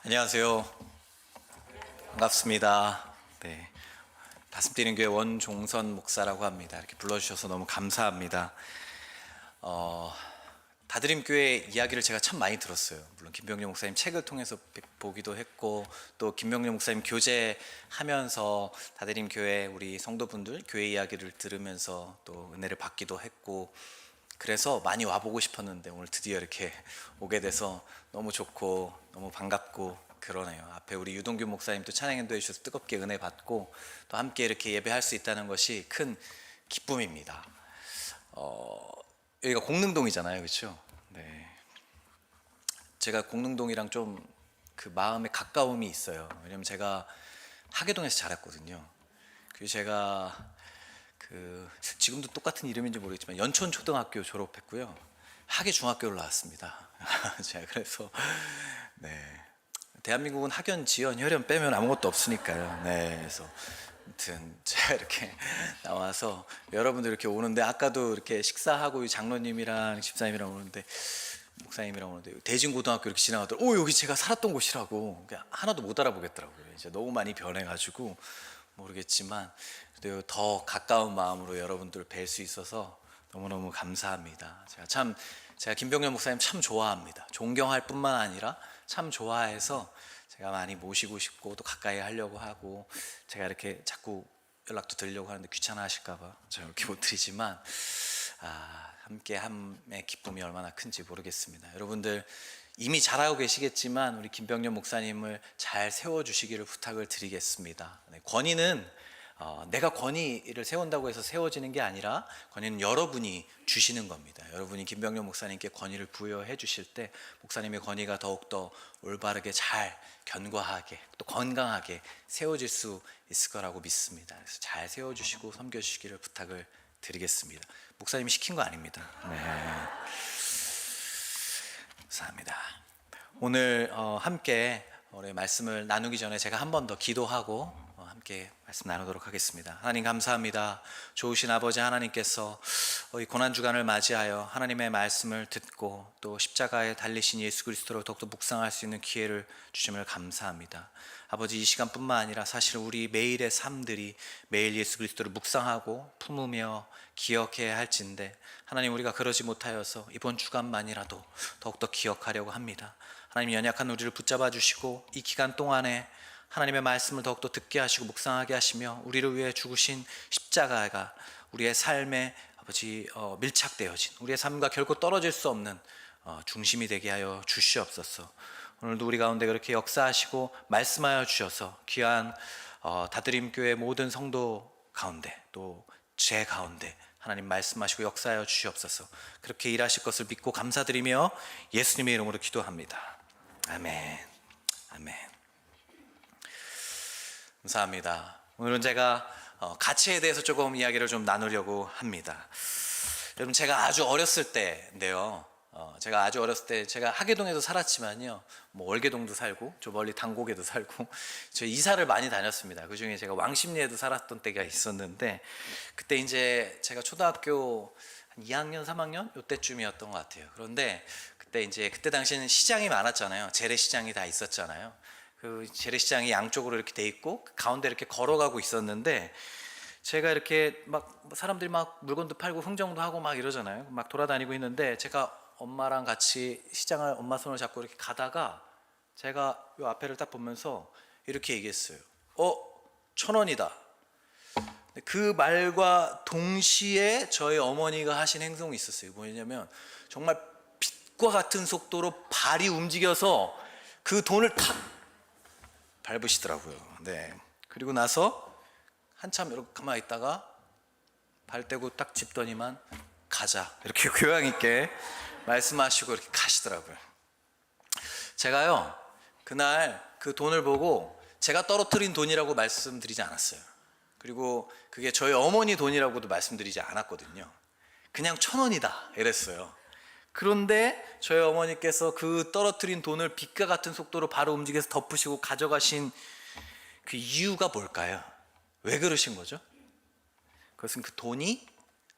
안녕하세요. 반갑습니다. 네, 가슴 뛰는 교회 원종선 목사라고 합니다. 이렇게 불러주셔서 너무 감사합니다. 다드림 교회 이야기를 제가 참 많이 들었어요. 물론 김병렬 목사님 책을 통해서 보기도 했고, 또 김병렬 목사님 교제하면서 다드림 교회 우리 성도분들 교회 이야기를 들으면서 또 은혜를 받기도 했고, 그래서 많이 와보고 싶었는데 오늘 드디어 이렇게 오게 돼서 너무 좋고 너무 반갑고 그러네요. 앞에 우리 유동규 목사님도 찬양 인도해 주셔서 뜨겁게 은혜 받고 또 함께 이렇게 예배할 수 있다는 것이 큰 기쁨입니다. 여기가 공릉동이잖아요, 그렇죠? 네. 제가 공릉동이랑 좀 그 마음에 가까움이 있어요. 왜냐면 제가 하계동에서 자랐거든요. 그리고 제가 지금도 똑같은 이름인지 모르겠지만 연천초등학교 졸업했고요, 하계중학교를 나왔습니다. 제가 그래서 네, 대한민국은 학연, 지연, 혈연 빼면 아무것도 없으니까요. 네, 그래서 아무튼 제가 이렇게 나와서 여러분들 이렇게 오는데, 아까도 이렇게 식사하고 장로님이랑 집사님이랑 오는데, 목사님이랑 오는데 대진고등학교 이렇게 지나가더라고요. 여기 제가 살았던 곳이라고. 하나도 못 알아보겠더라고요. 이제 너무 많이 변해가지고 모르겠지만 그래도 더 가까운 마음으로 여러분들 뵐 수 있어서 너무너무 감사합니다. 제가 김병렬 목사님 참 좋아합니다. 존경할 뿐만 아니라 참 좋아해서 제가 많이 모시고 싶고 또 가까이 하려고 하고, 제가 이렇게 자꾸 연락도 드리려고 하는데 귀찮아 하실까봐 제가 이렇게 못 드리지만, 함께함의 기쁨이 얼마나 큰지 모르겠습니다. 여러분들 이미 잘 알고 계시겠지만 우리 김병렬 목사님을 잘 세워주시기를 부탁을 드리겠습니다. 네, 권위는 내가 권위를 세운다고 해서 세워지는 게 아니라, 권위는 여러분이 주시는 겁니다. 여러분이 김병렬 목사님께 권위를 부여해 주실 때 목사님의 권위가 더욱더 올바르게 잘 견고하게 또 건강하게 세워질 수 있을 거라고 믿습니다. 그래서 잘 세워주시고 섬겨주시기를 부탁을 드리겠습니다. 목사님이 시킨 거 아닙니다. 네. 감사합니다. 오늘 함께 우리 말씀을 나누기 전에 제가 한 번 더 기도하고 함께 말씀 나누도록 하겠습니다. 하나님 감사합니다. 좋으신 아버지 하나님께서 이 고난주간을 맞이하여 하나님의 말씀을 듣고 또 십자가에 달리신 예수 그리스도를 더욱더 묵상할 수 있는 기회를 주심을 감사합니다. 아버지, 이 시간뿐만 아니라 사실 우리 매일의 삶들이 매일 예수 그리스도를 묵상하고 품으며 기억해야 할진데, 하나님 우리가 그러지 못하여서 이번 주간만이라도 더욱더 기억하려고 합니다. 하나님, 연약한 우리를 붙잡아 주시고 이 기간 동안에 하나님의 말씀을 더욱더 듣게 하시고 묵상하게 하시며 우리를 위해 죽으신 십자가가 우리의 삶에 아버지 밀착되어진, 우리의 삶과 결코 떨어질 수 없는 중심이 되게 하여 주시옵소서. 오늘도 우리 가운데 그렇게 역사하시고 말씀하여 주셔서 귀한 다드림 교회 모든 성도 가운데 또 제 가운데 하나님 말씀하시고 역사하여 주시옵소서. 그렇게 일하실 것을 믿고 감사드리며 예수님의 이름으로 기도합니다. 아멘. 아멘. 감사합니다. 오늘은 제가 가치에 대해서 조금 이야기를 좀 나누려고 합니다. 여러분, 제가 아주 어렸을 때인데요, 제가 아주 어렸을 때 제가 하계동에도 살았지만요, 뭐 월계동도 살고 저 멀리 당곡에도 살고 저 이사를 많이 다녔습니다. 그 중에 제가 왕십리에도 살았던 때가 있었는데, 그때 이제 제가 초등학교 한 2학년 3학년 요때쯤이었던 것 같아요. 그런데 그때 당시에는 시장이 많았잖아요. 재래시장이 다 있었잖아요. 그 재래시장이 양쪽으로 이렇게 돼 있고 가운데 이렇게 걸어가고 있었는데, 제가 이렇게 막 사람들이 막 물건도 팔고 흥정도 하고 막 이러잖아요. 막 돌아다니고 있는데 제가 엄마랑 같이 시장을 엄마 손을 잡고 이렇게 가다가 제가 요 앞에를 딱 보면서 이렇게 얘기했어요. 1,000원이다. 그 말과 동시에 저희 어머니가 하신 행동이 있었어요. 뭐냐면 정말 빛과 같은 속도로 발이 움직여서 그 돈을 탁 밟으시더라고요. 네. 그리고 나서 한참 이렇게 가만히 있다가 발 떼고 딱 짚더니만 가자, 이렇게 교양 있게 말씀하시고 이렇게 가시더라고요. 제가요, 그날 그 돈을 보고 제가 떨어뜨린 돈이라고 말씀드리지 않았어요. 그리고 그게 저희 어머니 돈이라고도 말씀드리지 않았거든요. 그냥 1,000원이다 이랬어요. 그런데 저희 어머니께서 그 떨어뜨린 돈을 빛과 같은 속도로 바로 움직여서 덮으시고 가져가신 그 이유가 뭘까요? 왜 그러신 거죠? 그것은 그 돈이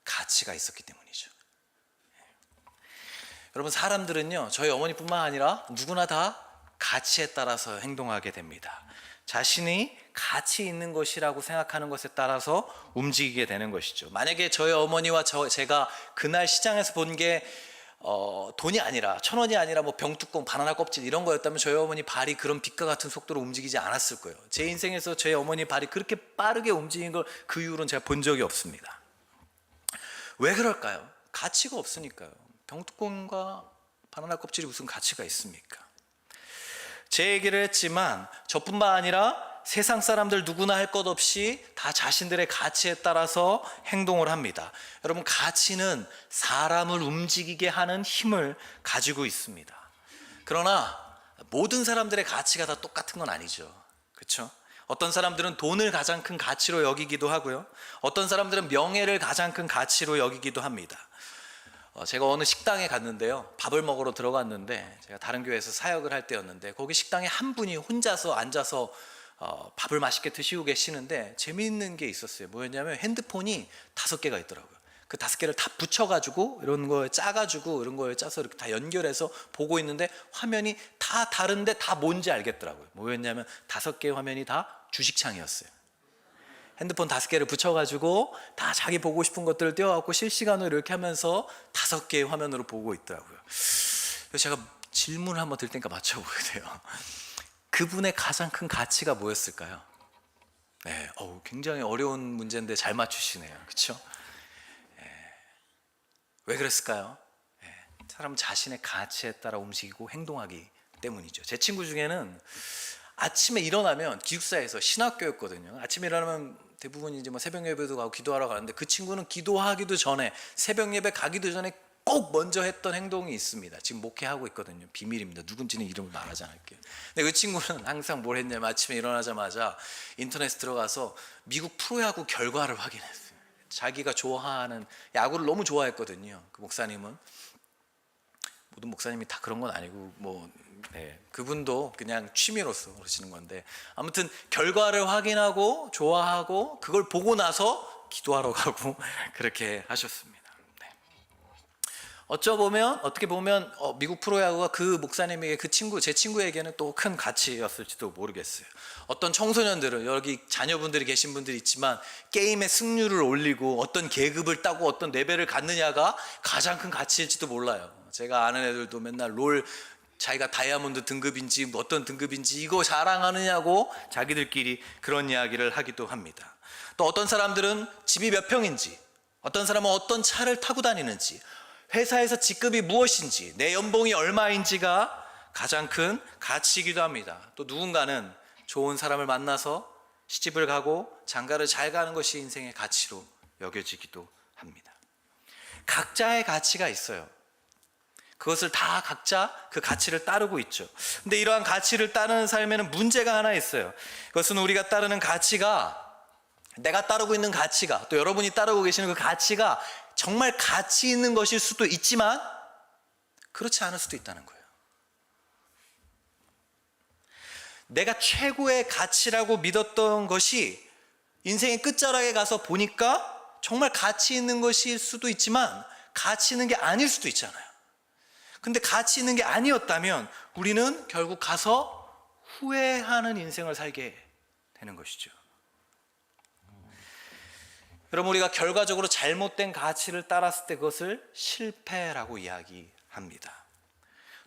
가치가 있었기 때문이죠. 여러분, 사람들은요, 저희 어머니뿐만 아니라 누구나 다 가치에 따라서 행동하게 됩니다. 자신이 가치 있는 것이라고 생각하는 것에 따라서 움직이게 되는 것이죠. 만약에 저희 어머니와 제가 그날 시장에서 본 게 돈이 아니라 1,000원이 아니라 뭐 병뚜껑 바나나 껍질 이런 거였다면 저희 어머니 발이 그런 빛과 같은 속도로 움직이지 않았을 거예요. 제 인생에서 저희 어머니 발이 그렇게 빠르게 움직인 걸 그 이후로는 제가 본 적이 없습니다. 왜 그럴까요? 가치가 없으니까요. 병뚜껑과 바나나 껍질이 무슨 가치가 있습니까? 제 얘기를 했지만 저뿐만 아니라 세상 사람들 누구나 할 것 없이 다 자신들의 가치에 따라서 행동을 합니다. 여러분, 가치는 사람을 움직이게 하는 힘을 가지고 있습니다. 그러나 모든 사람들의 가치가 다 똑같은 건 아니죠. 그렇죠? 어떤 사람들은 돈을 가장 큰 가치로 여기기도 하고요. 어떤 사람들은 명예를 가장 큰 가치로 여기기도 합니다. 제가 어느 식당에 갔는데요, 밥을 먹으러 들어갔는데, 제가 다른 교회에서 사역을 할 때였는데, 거기 식당에 한 분이 혼자서 앉아서 밥을 맛있게 드시고 계시는데 재미있는 게 있었어요. 뭐였냐면 핸드폰이 5개가 있더라고요. 그 5개를 다 붙여가지고 이런 거에 짜가지고 이런 거에 짜서 이렇게 다 연결해서 보고 있는데 화면이 다 다른데 다 뭔지 알겠더라고요. 뭐였냐면 5개의 화면이 다 주식창이었어요. 핸드폰 5개를 붙여가지고 다 자기 보고 싶은 것들을 띄워갖고 실시간으로 이렇게 하면서 5개의 화면으로 보고 있더라고요. 그래서 제가 질문을 한번 드릴 테니까 맞춰보게 돼요. 그분의 가장 큰 가치가 뭐였을까요? 네, 굉장히 어려운 문제인데 잘 맞추시네요. 그렇죠? 왜 그랬을까요? 사람 자신의 가치에 따라 움직이고 행동하기 때문이죠. 제 친구 중에는 아침에 일어나면, 기숙사에서 신학교였거든요. 아침에 일어나면 대부분 이제 뭐 새벽 예배도 가고 기도하러 가는데, 그 친구는 기도하기도 전에, 새벽 예배 가기도 전에 꼭 먼저 했던 행동이 있습니다. 지금 목회하고 있거든요. 비밀입니다. 누군지는 이름을 말하지 않을게요. 근데 그 친구는 항상 뭘 했냐면 아침에 일어나자마자 인터넷 들어가서 미국 프로야구 결과를 확인했어요. 자기가 좋아하는 야구를 너무 좋아했거든요. 그 목사님은, 모든 목사님이 다 그런 건 아니고 그분도 그냥 취미로서 그러시는 건데, 아무튼 결과를 확인하고 좋아하고 그걸 보고 나서 기도하러 가고 그렇게 하셨습니다. 어떻게 보면 미국 프로야구가 그 목사님에게, 제 친구에게는 또 큰 가치였을지도 모르겠어요. 어떤 청소년들은, 여기 자녀분들이 계신 분들이 있지만, 게임의 승률을 올리고 어떤 계급을 따고 어떤 레벨을 갖느냐가 가장 큰 가치일지도 몰라요. 제가 아는 애들도 맨날 롤, 자기가 다이아몬드 등급인지 어떤 등급인지 이거 자랑하느냐고 자기들끼리 그런 이야기를 하기도 합니다. 또 어떤 사람들은 집이 몇 평인지, 어떤 사람은 어떤 차를 타고 다니는지, 회사에서 직급이 무엇인지, 내 연봉이 얼마인지가 가장 큰 가치이기도 합니다. 또 누군가는 좋은 사람을 만나서 시집을 가고 장가를 잘 가는 것이 인생의 가치로 여겨지기도 합니다. 각자의 가치가 있어요. 그것을 다 각자 그 가치를 따르고 있죠. 근데 이러한 가치를 따르는 삶에는 문제가 하나 있어요. 그것은 우리가 따르는 가치가, 내가 따르고 있는 가치가, 또 여러분이 따르고 계시는 그 가치가 정말 가치 있는 것일 수도 있지만 그렇지 않을 수도 있다는 거예요. 내가 최고의 가치라고 믿었던 것이 인생의 끝자락에 가서 보니까 정말 가치 있는 것일 수도 있지만 가치 있는 게 아닐 수도 있잖아요. 근데 가치 있는 게 아니었다면 우리는 결국 가서 후회하는 인생을 살게 되는 것이죠. 여러분, 우리가 결과적으로 잘못된 가치를 따랐을 때 그것을 실패라고 이야기합니다.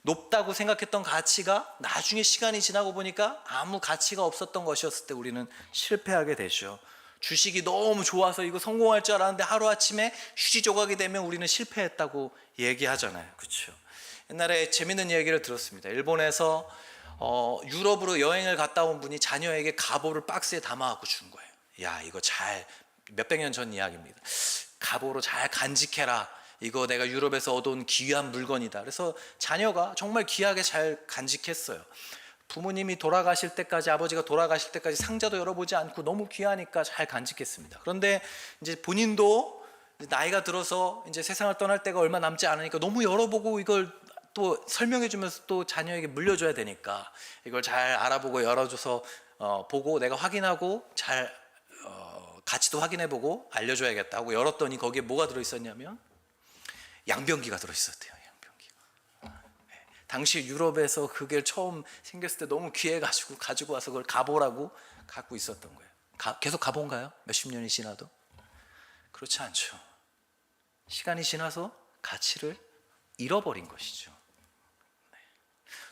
높다고 생각했던 가치가 나중에 시간이 지나고 보니까 아무 가치가 없었던 것이었을 때 우리는 실패하게 되죠. 주식이 너무 좋아서 이거 성공할 줄 알았는데 하루아침에 휴지 조각이 되면 우리는 실패했다고 얘기하잖아요. 그렇죠? 옛날에 재밌는 얘기를 들었습니다. 일본에서 유럽으로 여행을 갔다 온 분이 자녀에게 갑오를 박스에 담아갖고 준 거예요. 야, 이거 잘, 몇백 년 전 이야기입니다. 갑오로 잘 간직해라. 이거 내가 유럽에서 얻어온 귀한 물건이다. 그래서 자녀가 정말 귀하게 잘 간직했어요. 부모님이 돌아가실 때까지, 아버지가 돌아가실 때까지 상자도 열어보지 않고 너무 귀하니까 잘 간직했습니다. 그런데 이제 본인도 나이가 들어서 이제 세상을 떠날 때가 얼마 남지 않으니까 너무 열어보고 이걸 또 설명해 주면서 또 자녀에게 물려줘야 되니까 이걸 잘 알아보고 열어줘서 보고 내가 확인하고 잘 가치도 확인해보고 알려줘야겠다 하고 열었더니 거기에 뭐가 들어있었냐면 양변기가 들어있었대요. 양변기가. 당시 유럽에서 그게 처음 생겼을 때 너무 귀해가지고 가지고 와서 그걸 가보라고 갖고 있었던 거예요. 계속 가본가요? 몇십 년이 지나도? 그렇지 않죠. 시간이 지나서 가치를 잃어버린 것이죠.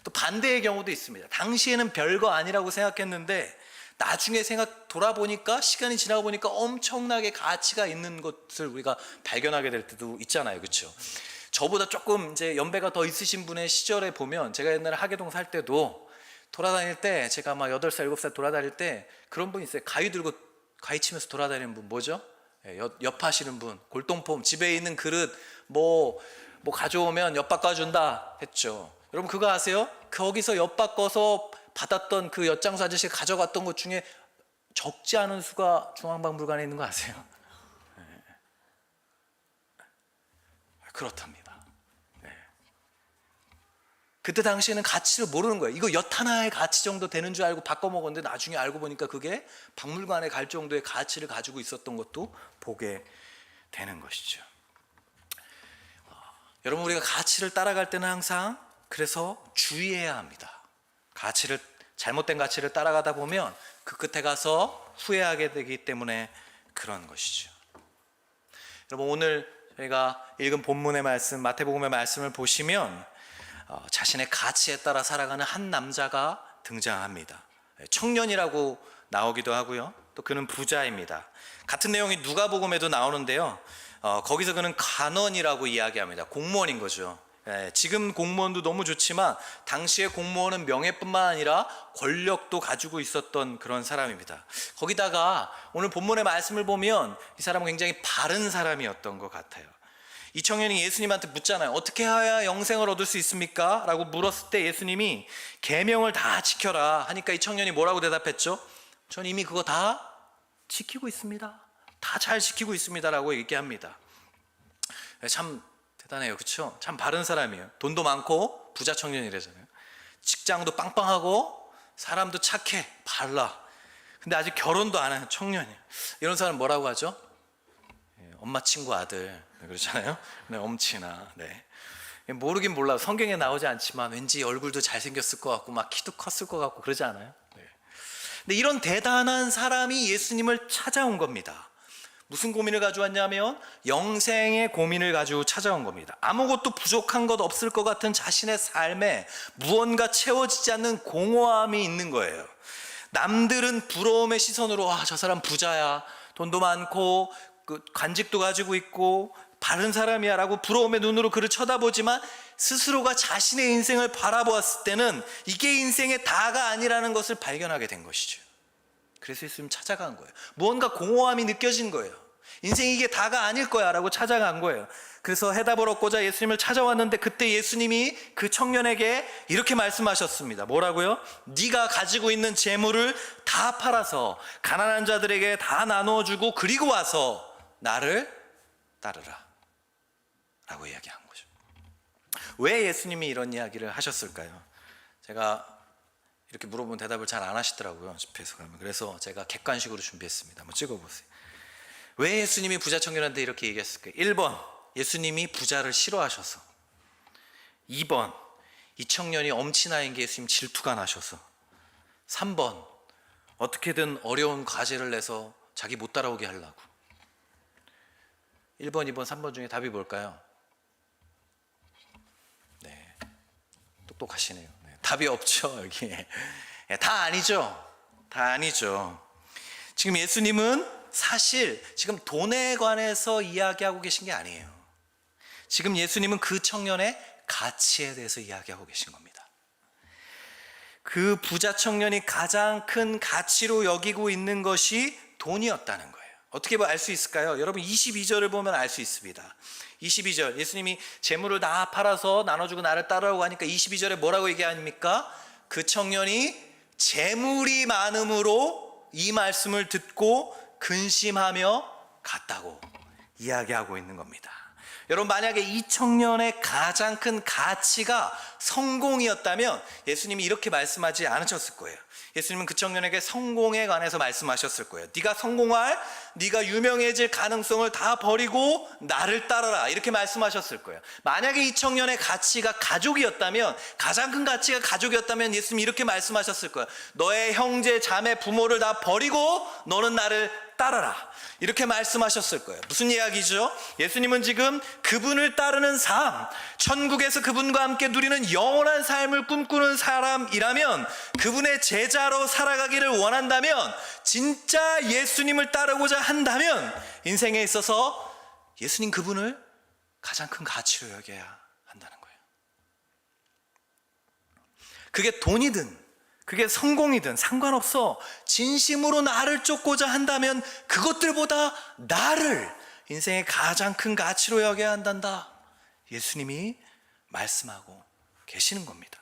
또 반대의 경우도 있습니다. 당시에는 별거 아니라고 생각했는데 나중에 돌아보니까, 시간이 지나고 보니까 엄청나게 가치가 있는 것을 우리가 발견하게 될 때도 있잖아요. 그렇죠? 저보다 조금 이제 연배가 더 있으신 분의 시절에 보면, 제가 옛날에 하계동 살 때도 돌아다닐 때, 제가 막 8살 7살 돌아다닐 때 그런 분 있어요. 가위 들고 가위 치면서 돌아다니는 분. 뭐죠? 엿 하시는 분. 골동품, 집에 있는 그릇 뭐 가져오면 엿 바꿔준다 했죠. 여러분 그거 아세요? 거기서 엿 바꿔서 받았던 그 엿장수 아저씨가 가져갔던 것 중에 적지 않은 수가 중앙박물관에 있는 거 아세요? 네. 그렇답니다. 네. 그때 당시에는 가치를 모르는 거예요. 이거 엿 하나의 가치 정도 되는 줄 알고 바꿔 먹었는데, 나중에 알고 보니까 그게 박물관에 갈 정도의 가치를 가지고 있었던 것도 보게 되는 것이죠. 여러분, 우리가 가치를 따라갈 때는 항상 그래서 주의해야 합니다. 잘못된 가치를 따라가다 보면 그 끝에 가서 후회하게 되기 때문에 그런 것이죠. 여러분, 오늘 저희가 읽은 본문의 말씀, 마태복음의 말씀을 보시면 자신의 가치에 따라 살아가는 한 남자가 등장합니다. 청년이라고 나오기도 하고요, 또 그는 부자입니다. 같은 내용이 누가복음에도 나오는데요, 거기서 그는 간원이라고 이야기합니다. 공무원인 거죠. 지금 공무원도 너무 좋지만 당시의 공무원은 명예뿐만 아니라 권력도 가지고 있었던 그런 사람입니다. 거기다가 오늘 본문의 말씀을 보면 이 사람은 굉장히 바른 사람이었던 것 같아요. 이 청년이 예수님한테 묻잖아요. 어떻게 해야 영생을 얻을 수 있습니까? 라고 물었을 때 예수님이 계명을 다 지켜라 하니까 이 청년이 뭐라고 대답했죠? 전 이미 그거 다 지키고 있습니다. 다 잘 지키고 있습니다 라고 얘기합니다. 참 대단해요. 그렇죠? 참 바른 사람이에요. 돈도 많고 부자 청년이래잖아요. 직장도 빵빵하고 사람도 착해, 발라. 근데 아직 결혼도 안 한 청년이에요. 이런 사람 뭐라고 하죠? 엄마 친구 아들. 그렇잖아요. 네, 엄친아. 네. 모르긴 몰라. 성경에 나오지 않지만 왠지 얼굴도 잘생겼을 것 같고 막 키도 컸을 것 같고 그러지 않아요? 네. 근데 이런 대단한 사람이 예수님을 찾아온 겁니다. 무슨 고민을 가지고 왔냐면 영생의 고민을 가지고 찾아온 겁니다. 아무것도 부족한 것 없을 것 같은 자신의 삶에 무언가 채워지지 않는 공허함이 있는 거예요. 남들은 부러움의 시선으로 저 사람 부자야, 돈도 많고 관직도 가지고 있고 바른 사람이야 라고 부러움의 눈으로 그를 쳐다보지만, 스스로가 자신의 인생을 바라보았을 때는 이게 인생의 다가 아니라는 것을 발견하게 된 것이죠. 그래서 예수님 찾아간 거예요. 무언가 공허함이 느껴진 거예요. 인생이 이게 다가 아닐 거야 라고 찾아간 거예요. 그래서 해답을 얻고자 예수님을 찾아왔는데, 그때 예수님이 그 청년에게 이렇게 말씀하셨습니다. 뭐라고요? 네가 가지고 있는 재물을 다 팔아서 가난한 자들에게 다 나누어 주고 그리고 와서 나를 따르라 라고 이야기한 거죠. 왜 예수님이 이런 이야기를 하셨을까요? 제가 이렇게 물어보면 대답을 잘 안 하시더라고요, 집회에서 가면. 그래서 제가 객관식으로 준비했습니다. 한번 찍어보세요. 왜 예수님이 부자 청년한테 이렇게 얘기했을까요? 1번, 예수님이 부자를 싫어하셔서. 2번, 이 청년이 엄친아인 게 예수님 질투가 나셔서. 3번, 어떻게든 어려운 과제를 내서 자기 못 따라오게 하려고. 1번, 2번, 3번 중에 답이 뭘까요? 네, 똑똑하시네요. 네, 답이 없죠, 여기에. 다 아니죠. 다 아니죠. 지금 예수님은 사실 지금 돈에 관해서 이야기하고 계신 게 아니에요. 지금 예수님은 그 청년의 가치에 대해서 이야기하고 계신 겁니다. 그 부자 청년이 가장 큰 가치로 여기고 있는 것이 돈이었다는 거예요. 어떻게 알 수 있을까요? 여러분 22절을 보면 알 수 있습니다. 22절, 예수님이 재물을 다 팔아서 나눠주고 나를 따라오고 하니까 22절에 뭐라고 얘기합니까? 그 청년이 재물이 많음으로 이 말씀을 듣고 근심하며 갔다고 이야기하고 있는 겁니다. 여러분, 만약에 이 청년의 가장 큰 가치가 성공이었다면 예수님이 이렇게 말씀하지 않으셨을 거예요. 예수님은 그 청년에게 성공에 관해서 말씀하셨을 거예요. 네가 성공할, 네가 유명해질 가능성을 다 버리고 나를 따르라, 이렇게 말씀하셨을 거예요. 만약에 이 청년의 가치가 가족이었다면, 가장 큰 가치가 가족이었다면 예수님이 이렇게 말씀하셨을 거예요. 너의 형제, 자매, 부모를 다 버리고 너는 나를 따르라, 이렇게 말씀하셨을 거예요. 무슨 이야기죠? 예수님은 지금 그분을 따르는 삶, 천국에서 그분과 함께 누리는 영원한 삶을 꿈꾸는 사람이라면, 그분의 제자로 살아가기를 원한다면, 진짜 예수님을 따르고자 한다면 인생에 있어서 예수님 그분을 가장 큰 가치로 여겨야 한다는 거예요. 그게 돈이든 그게 성공이든 상관없어. 진심으로 나를 쫓고자 한다면 그것들보다 나를 인생의 가장 큰 가치로 여겨야 한단다, 예수님이 말씀하고 계시는 겁니다.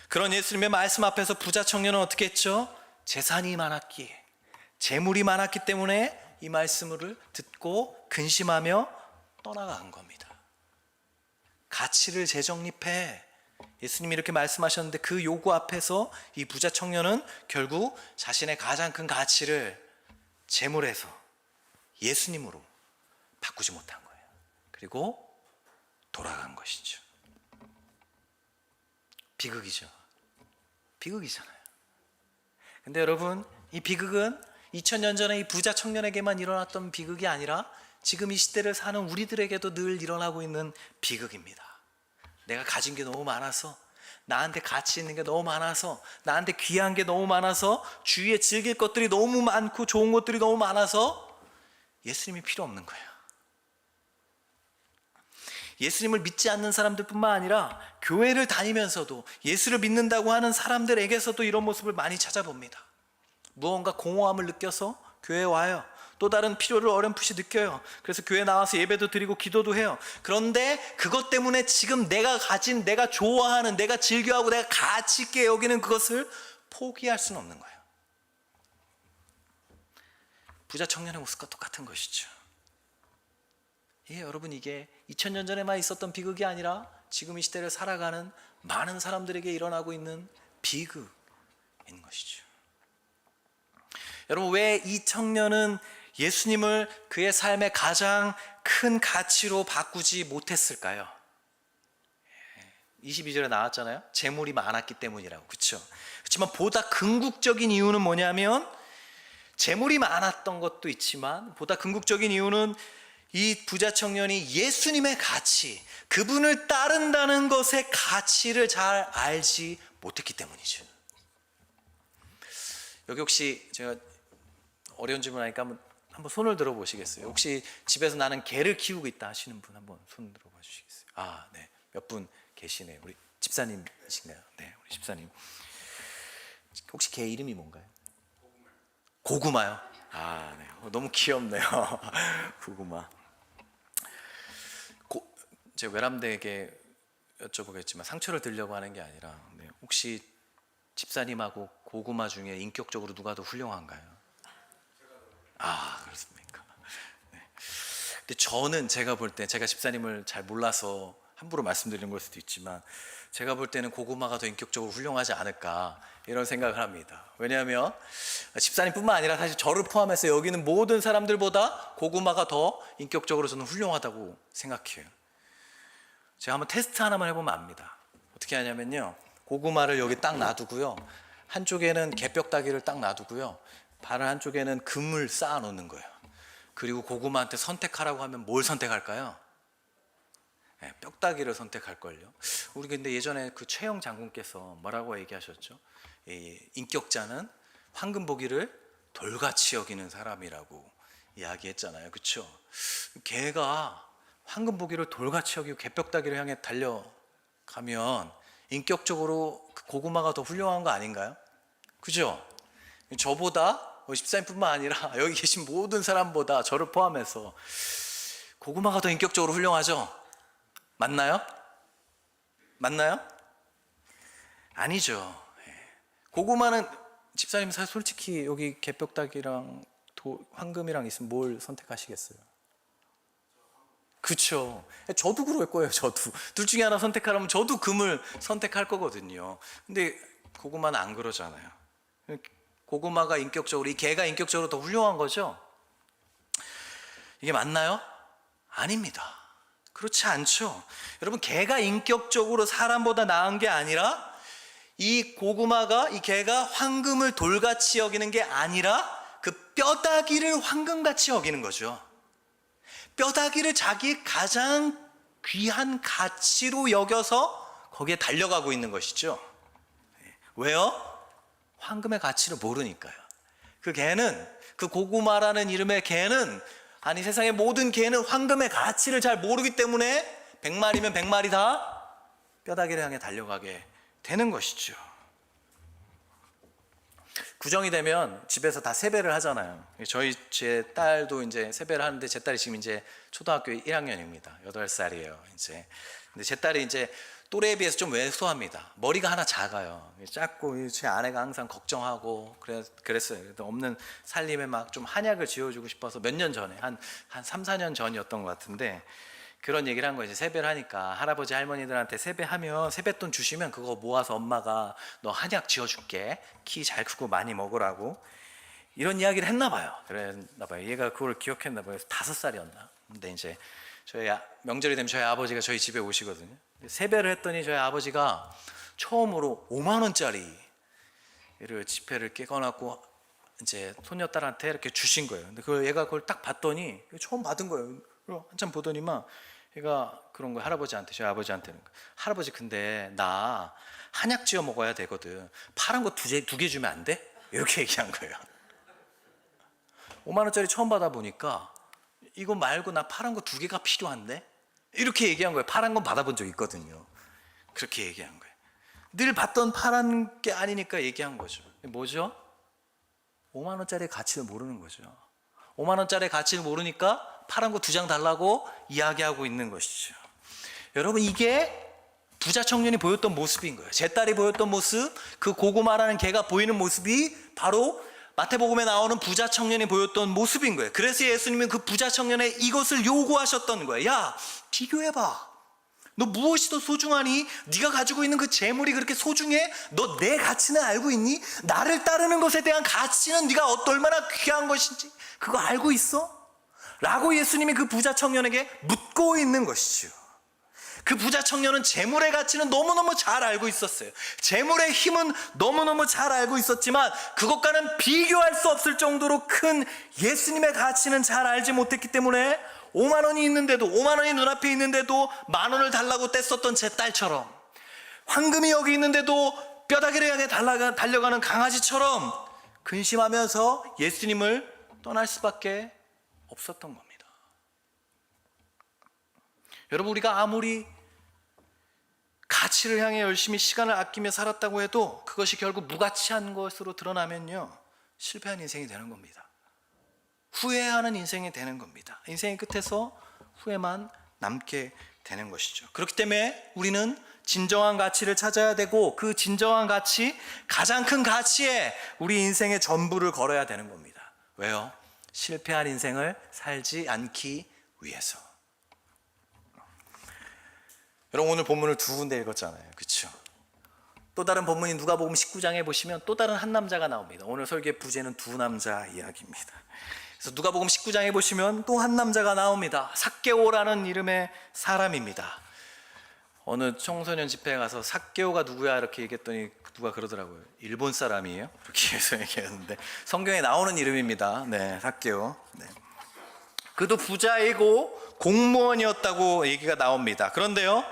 그런 예수님의 말씀 앞에서 부자 청년은 어떻게 했죠? 재산이 많았기에, 재물이 많았기 때문에 이 말씀을 듣고 근심하며 떠나간 겁니다. 가치를 재정립해, 예수님이 이렇게 말씀하셨는데 그 요구 앞에서 이 부자 청년은 결국 자신의 가장 큰 가치를 재물에서 예수님으로 바꾸지 못한 거예요. 그리고 돌아간 것이죠. 비극이죠. 비극이잖아요. 근데 여러분, 이 비극은 2000년 전에 이 부자 청년에게만 일어났던 비극이 아니라 지금 이 시대를 사는 우리들에게도 늘 일어나고 있는 비극입니다. 내가 가진 게 너무 많아서, 나한테 가치 있는 게 너무 많아서, 나한테 귀한 게 너무 많아서, 주위에 즐길 것들이 너무 많고 좋은 것들이 너무 많아서 예수님이 필요 없는 거예요. 예수님을 믿지 않는 사람들뿐만 아니라 교회를 다니면서도 예수를 믿는다고 하는 사람들에게서도 이런 모습을 많이 찾아봅니다. 무언가 공허함을 느껴서 교회에 와요. 또 다른 필요를 어렴풋이 느껴요. 그래서 교회 나와서 예배도 드리고 기도도 해요. 그런데 그것 때문에 지금 내가 가진, 내가 좋아하는, 내가 즐겨하고 내가 가치 있게 여기는 그것을 포기할 수는 없는 거예요. 부자 청년의 모습과 똑같은 것이죠. 예, 여러분, 이게 2000년 전에만 있었던 비극이 아니라 지금 이 시대를 살아가는 많은 사람들에게 일어나고 있는 비극인 것이죠. 여러분, 왜 이 청년은 예수님을 그의 삶의 가장 큰 가치로 바꾸지 못했을까요? 22절에 나왔잖아요. 재물이 많았기 때문이라고. 그렇죠? 그렇지만 보다 궁극적인 이유는 뭐냐면, 재물이 많았던 것도 있지만 보다 궁극적인 이유는 이 부자 청년이 예수님의 가치, 그분을 따른다는 것의 가치를 잘 알지 못했기 때문이죠. 여기 혹시 제가 어려운 질문 하니까 한번 손을 들어보시겠어요? 혹시 집에서 나는 개를 키우고 있다 하시는 분 한번 손 들어봐 주시겠어요? 아, 네. 몇 분 계시네요. 우리 집사님이신가요? 네, 우리 집사님. 혹시 개 이름이 뭔가요? 고구마요? 아, 네. 너무 귀엽네요. 고구마. 제가 외람되게 여쭤보겠지만 상처를 드리려고 하는 게 아니라, 네. 혹시 집사님하고 고구마 중에 인격적으로 누가 더 훌륭한가요? 아, 그렇습니까? 네. 근데 저는 제가 볼 때, 제가 집사님을 잘 몰라서 함부로 말씀드리는 걸 수도 있지만, 제가 볼 때는 고구마가 더 인격적으로 훌륭하지 않을까 이런 생각을 합니다. 왜냐하면 집사님뿐만 아니라 사실 저를 포함해서 여기는 모든 사람들보다 고구마가 더 인격적으로 저는 훌륭하다고 생각해요. 제가 한번 테스트 하나만 해보면 압니다. 어떻게 하냐면요, 고구마를 여기 딱 놔두고요, 한쪽에는 개뼈다귀를 딱 놔두고요, 다른 한쪽에는 금을 쌓아 놓는 거예요. 그리고 고구마한테 선택하라고 하면 뭘 선택할까요? 네, 뼈다귀를 선택할걸요. 우리 근데 예전에 그 최영 장군께서 뭐라고 얘기하셨죠? 인격자는 황금보기를 돌같이 여기는 사람이라고 이야기했잖아요. 그렇죠? 개가 황금보기를 돌같이 여기고 개뼈다귀를 향해 달려가면 인격적으로 그 고구마가 더 훌륭한 거 아닌가요? 그죠? 저보다, 집사님뿐만 아니라 여기 계신 모든 사람보다 저를 포함해서 고구마가 더 인격적으로 훌륭하죠? 맞나요? 맞나요? 아니죠. 고구마는, 집사님 사실 솔직히 여기 개뼈다귀랑 황금이랑 있으면 뭘 선택하시겠어요? 그쵸. 저도 그럴 거예요. 저도 둘 중에 하나 선택하라면 저도 금을 선택할 거거든요. 근데 고구마는 안 그러잖아요. 고구마가 인격적으로, 이 개가 인격적으로 더 훌륭한 거죠. 이게 맞나요? 아닙니다. 그렇지 않죠. 여러분, 개가 인격적으로 사람보다 나은 게 아니라 이 고구마가, 이 개가 황금을 돌같이 여기는 게 아니라 그 뼈다귀를 황금같이 여기는 거죠. 뼈다귀를 자기 가장 귀한 가치로 여겨서 거기에 달려가고 있는 것이죠. 왜요? 황금의 가치를 모르니까요. 그 개는, 그 고구마라는 이름의 개는, 아니 세상의 모든 개는 황금의 가치를 잘 모르기 때문에 100마리면 100마리 다 뼈다귀를 향해 달려가게 되는 것이죠. 구정이 되면 집에서 다 세배를 하잖아요. 제 딸도 이제 세배를 하는데, 제 딸이 지금 이제 초등학교 1학년입니다. 8살이에요. 이제. 근데 제 딸이 이제 또래에 비해서 좀 왜소합니다. 머리가 하나 작아요. 작고 제 아내가 항상 걱정하고 그랬어요. 그래도 없는 살림에 막 좀 한약을 지어주고 싶어서 몇 년 전에 한 3, 4년 전이었던 것 같은데, 그런 얘기를 한 거예요. 이제 세배를 하니까 할아버지 할머니들한테 세배하면 세뱃돈 주시면 그거 모아서 엄마가 너 한약 지어줄게, 키 잘 크고 많이 먹으라고, 이런 이야기를 했나 봐요. 그랬나 봐요. 얘가 그걸 기억했나 봐요. 5살이었나. 근데 이제 저희 명절이 되면 저희 아버지가 저희 집에 오시거든요. 세배를 했더니 저희 아버지가 처음으로 5만 원짜리를 지폐를 깨어놨고 이제 손녀딸한테 이렇게 주신 거예요. 근데 얘가 그걸 딱 봤더니 처음 받은 거예요. 한참 보더니만 얘가 그런 거예요. 할아버지한테, 저희 아버지한테는, 할아버지 근데 나 한약 지어 먹어야 되거든. 파란 거 두 개 주면 안 돼? 이렇게 얘기한 거예요. 5만 원짜리 처음 받아보니까 이거 말고 나 파란 거 2개가 필요한데? 이렇게 얘기한 거예요. 파란 건 받아본 적 있거든요. 그렇게 얘기한 거예요. 늘 받던 파란 게 아니니까 얘기한 거죠. 뭐죠? 5만 원짜리 가치를 모르는 거죠. 5만 원짜리 가치를 모르니까 파란 거 2장 달라고 이야기하고 있는 것이죠. 여러분, 이게 부자 청년이 보였던 모습인 거예요. 제 딸이 보였던 모습, 그 고구마라는 개가 보이는 모습이 바로 마태복음에 나오는 부자 청년이 보였던 모습인 거예요. 그래서 예수님은 그 부자 청년에 이것을 요구하셨던 거예요. 야, 비교해봐. 너 무엇이 더 소중하니? 네가 가지고 있는 그 재물이 그렇게 소중해? 너 내 가치는 알고 있니? 나를 따르는 것에 대한 가치는 네가 얼마나 귀한 것인지 그거 알고 있어? 라고 예수님이 그 부자 청년에게 묻고 있는 것이죠. 그 부자 청년은 재물의 가치는 너무너무 잘 알고 있었어요. 재물의 힘은 너무너무 잘 알고 있었지만 그것과는 비교할 수 없을 정도로 큰 예수님의 가치는 잘 알지 못했기 때문에 5만 원이 있는데도, 5만 원이 눈앞에 있는데도 만 원을 달라고 뗐었던 제 딸처럼, 황금이 여기 있는데도 뼈다귀를 향해 달려가는 강아지처럼 근심하면서 예수님을 떠날 수밖에 없었던 겁니다. 여러분, 우리가 아무리 가치를 향해 열심히 시간을 아끼며 살았다고 해도 그것이 결국 무가치한 것으로 드러나면요, 실패한 인생이 되는 겁니다. 후회하는 인생이 되는 겁니다. 인생의 끝에서 후회만 남게 되는 것이죠. 그렇기 때문에 우리는 진정한 가치를 찾아야 되고, 그 진정한 가치, 가장 큰 가치에 우리 인생의 전부를 걸어야 되는 겁니다. 왜요? 실패한 인생을 살지 않기 위해서. 여러분, 오늘 본문을 2군데 읽었잖아요. 그렇죠? 또 다른 본문인 누가복음 19장에 보시면 또 다른 한 남자가 나옵니다. 오늘 설교의 부제는 2 남자 이야기입니다. 그래서 누가복음 19장에 보시면 또 한 남자가 나옵니다. 삭개오라는 이름의 사람입니다. 어느 청소년 집회에 가서 삭개오가 누구야 이렇게 얘기했더니 누가 그러더라고요. 일본 사람이에요? 이렇게 해서 얘기했는데 성경에 나오는 이름입니다. 네, 삭개오. 네. 그도 부자이고 공무원이었다고 얘기가 나옵니다. 그런데요,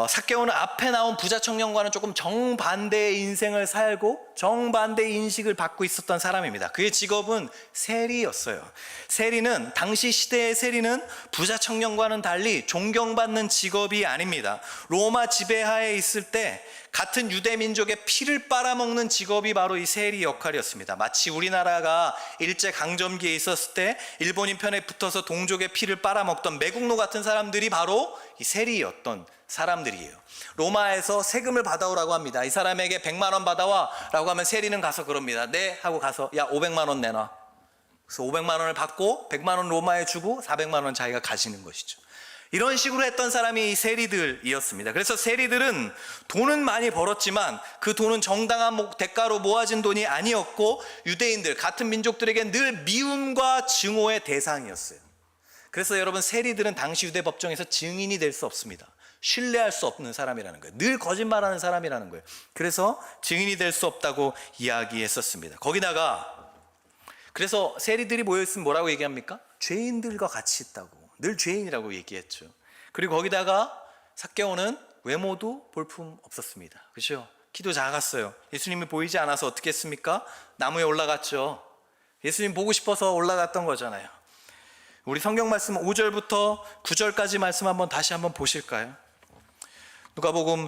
삭개오는 앞에 나온 부자 청년과는 조금 정반대의 인생을 살고 정반대의 인식을 받고 있었던 사람입니다. 그의 직업은 세리였어요. 세리는, 당시 시대의 세리는 부자 청년과는 달리 존경받는 직업이 아닙니다. 로마 지배하에 있을 때 같은 유대 민족의 피를 빨아먹는 직업이 바로 이 세리 역할이었습니다. 마치 우리나라가 일제강점기에 있었을 때 일본인 편에 붙어서 동족의 피를 빨아먹던 매국노 같은 사람들이 바로 이 세리였던 사람들이에요. 로마에서 세금을 받아오라고 합니다. 이 사람에게 100만 원 받아와 라고 하면 세리는 가서 그럽니다. 네 하고 가서, 야 500만 원 내놔. 그래서 500만 원을 받고 100만 원 로마에 주고 400만 원 자기가 가지는 것이죠. 이런 식으로 했던 사람이 이 세리들이었습니다. 그래서 세리들은 돈은 많이 벌었지만 그 돈은 정당한 대가로 모아진 돈이 아니었고 유대인들 같은 민족들에게 늘 미움과 증오의 대상이었어요. 그래서 여러분, 세리들은 당시 유대 법정에서 증인이 될 수 없습니다. 신뢰할 수 없는 사람이라는 거예요. 늘 거짓말하는 사람이라는 거예요. 그래서 증인이 될 수 없다고 이야기했었습니다. 거기다가 그래서 세리들이 모여있으면 뭐라고 얘기합니까? 죄인들과 같이 있다고, 늘 죄인이라고 얘기했죠. 그리고 거기다가 삭개오는 외모도 볼품 없었습니다. 그렇죠? 키도 작았어요. 예수님이 보이지 않아서 어떻게 했습니까? 나무에 올라갔죠. 예수님 보고 싶어서 올라갔던 거잖아요. 우리 성경 말씀 5절부터 9절까지 말씀 다시 한번 보실까요? 누가복음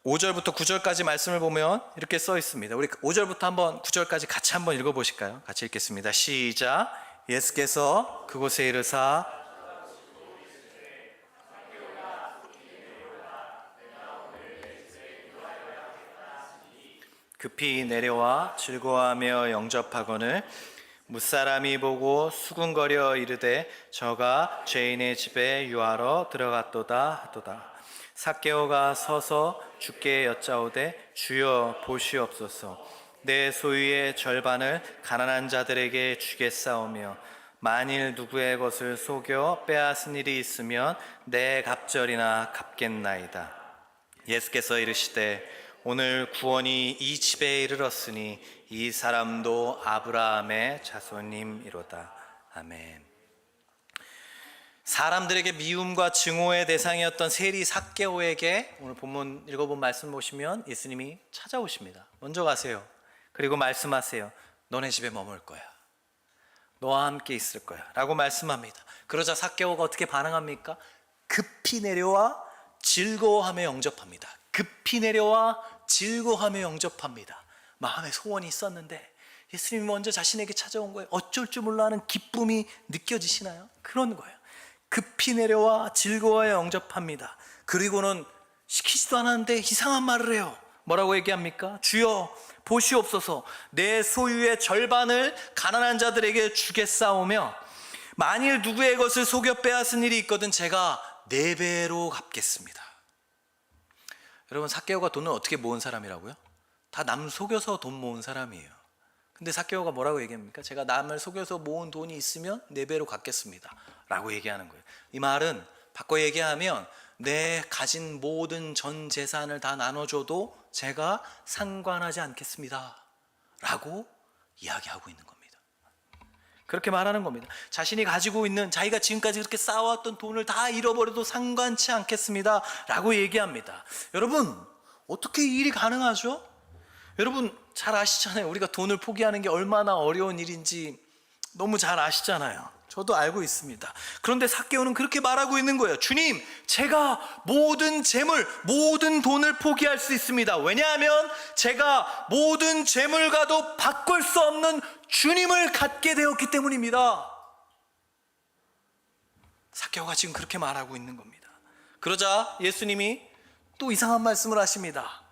5절부터 9절까지 말씀을 보면 이렇게 써 있습니다. 우리 5절부터 한번 9절까지 같이 한번 읽어보실까요? 같이 읽겠습니다. 시작. 예수께서 그곳에 이르사 급히 내려와 즐거워하며 영접하거늘 무사람이 보고 수군거려 이르되 저가 죄인의 집에 유하러 들어갔도다 하도다. 삭개오가 서서 주께 여짜오되 주여 보시옵소서. 내 소유의 절반을 가난한 자들에게 주겠사오며 만일 누구의 것을 속여 빼앗은 일이 있으면 내 갑절이나 갚겠나이다. 예수께서 이르시되 오늘 구원이 이 집에 이르렀으니 이 사람도 아브라함의 자손임이로다. 아멘. 사람들에게 미움과 증오의 대상이었던 세리 삭개오에게 오늘 본문 읽어본 말씀 보시면 예수님이 찾아오십니다. 먼저 가세요. 그리고 말씀하세요. 너네 집에 머물 거야. 너와 함께 있을 거야 라고 말씀합니다. 그러자 삭개오가 어떻게 반응합니까? 급히 내려와 즐거워하며 영접합니다. 급히 내려와 즐거워하며 영접합니다. 마음에 소원이 있었는데 예수님이 먼저 자신에게 찾아온 거예요. 어쩔 줄 몰라 하는 기쁨이 느껴지시나요? 그런 거예요. 급히 내려와 즐거워하여 영접합니다. 그리고는 시키지도 않았는데 이상한 말을 해요. 뭐라고 얘기합니까? 주여 보시옵소서. 내 소유의 절반을 가난한 자들에게 주겠사오며 만일 누구의 것을 속여 빼앗은 일이 있거든 제가 4배로 갚겠습니다. 여러분, 삭개오가 돈을 어떻게 모은 사람이라고요? 다 남 속여서 돈 모은 사람이에요. 근데 삭개오가 뭐라고 얘기합니까? 제가 남을 속여서 모은 돈이 있으면 4배로 갚겠습니다 라고 얘기하는 거예요. 이 말은 바꿔 얘기하면 내 가진 모든 전 재산을 다 나눠줘도 제가 상관하지 않겠습니다 라고 이야기하고 있는 겁니다. 그렇게 말하는 겁니다. 자신이 가지고 있는, 자기가 지금까지 그렇게 쌓아왔던 돈을 다 잃어버려도 상관치 않겠습니다 라고 얘기합니다. 여러분, 어떻게 이 일이 가능하죠? 여러분 잘 아시잖아요. 우리가 돈을 포기하는 게 얼마나 어려운 일인지 너무 잘 아시잖아요. 저도 알고 있습니다. 그런데 삭개오는 그렇게 말하고 있는 거예요. 주님, 제가 모든 재물, 모든 돈을 포기할 수 있습니다. 왜냐하면 제가 모든 재물과도 바꿀 수 없는 주님을 갖게 되었기 때문입니다. 삭개오가 지금 그렇게 말하고 있는 겁니다. 그러자 예수님이 또 이상한 말씀을 하십니다.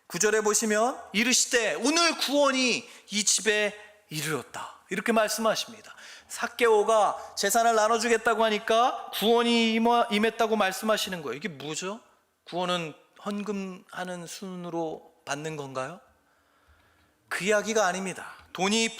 9절에 보시면 이르시되 오늘 구원이 이 집에 이르렀다 이렇게 말씀하십니다. 삭개오가 재산을 나눠주겠다고 하니까 구원이 임했다고 말씀하시는 거예요. 이게 뭐죠? 구원은 헌금하는 순으로 받는 건가요? 그 이야기가 아닙니다.